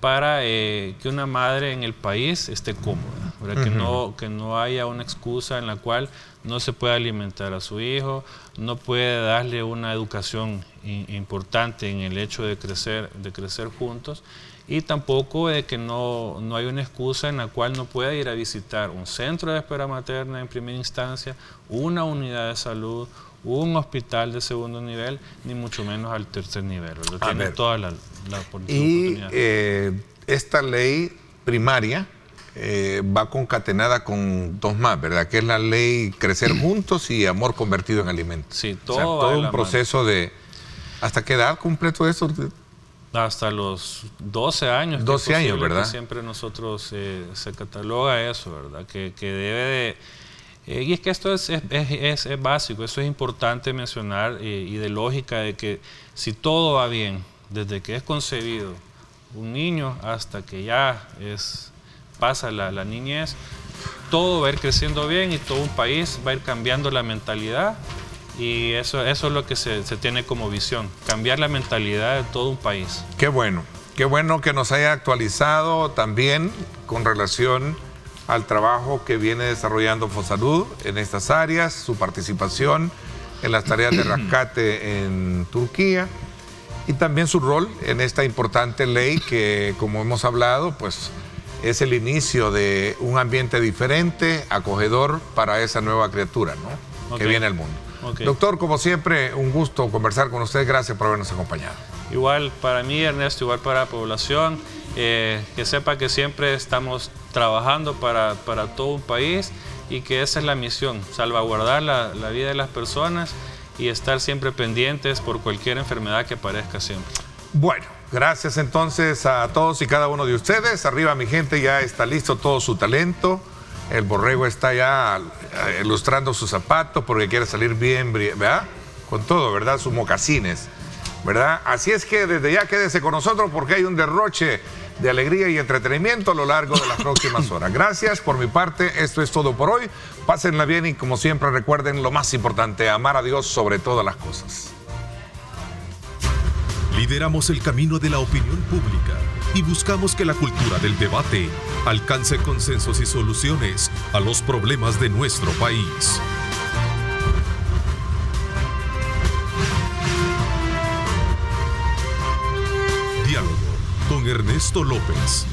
para que una madre en el país esté cómoda, ¿verdad? Que no haya una excusa en la cual no se pueda alimentar a su hijo, no puede darle una educación importante en el hecho de crecer juntos, y tampoco de que no hay una excusa en la cual no pueda ir a visitar un centro de espera materna en primera instancia, una unidad de salud, un hospital de segundo nivel, ni mucho menos al tercer nivel. Tiene toda la oportunidad. Y esta ley primaria va concatenada con dos más, ¿verdad? Que es la ley Crecer Juntos y Amor Convertido en Alimentos. Sí, todo un proceso de... ¿Hasta qué edad completo eso? Hasta los 12 años. 12 años, ¿verdad? Que siempre nosotros se cataloga eso, ¿verdad? Que debe de... y es que esto es básico, eso es importante mencionar y de lógica de que si todo va bien, desde que es concebido un niño hasta que ya pasa la niñez, todo va a ir creciendo bien y todo un país va a ir cambiando la mentalidad, y eso es lo que se tiene como visión, cambiar la mentalidad de todo un país. Qué bueno que nos haya actualizado también con relación al trabajo que viene desarrollando Fosalud en estas áreas, su participación en las tareas de rescate en Turquía y también su rol en esta importante ley que, como hemos hablado, pues es el inicio de un ambiente diferente, acogedor para esa nueva criatura, ¿no? Que viene al mundo. Doctor, como siempre, un gusto conversar con usted. Gracias por habernos acompañado. Igual para mí, Ernesto, igual para la población, que sepa que siempre estamos trabajando para todo un país y que esa es la misión, salvaguardar la vida de las personas y estar siempre pendientes por cualquier enfermedad que aparezca siempre. Bueno, gracias entonces a todos y cada uno de ustedes. Arriba, mi gente, ya está listo todo su talento. El borrego está ya ilustrando sus zapatos porque quiere salir bien, ¿verdad? Con todo, ¿verdad? Sus mocasines, ¿verdad? Así es que desde ya quédese con nosotros porque hay un derroche de alegría y entretenimiento a lo largo de las próximas horas. Gracias por mi parte, esto es todo por hoy. Pásenla bien y como siempre recuerden lo más importante, amar a Dios sobre todas las cosas. Lideramos el camino de la opinión pública y buscamos que la cultura del debate alcance consensos y soluciones a los problemas de nuestro país. Diálogo con Ernesto López.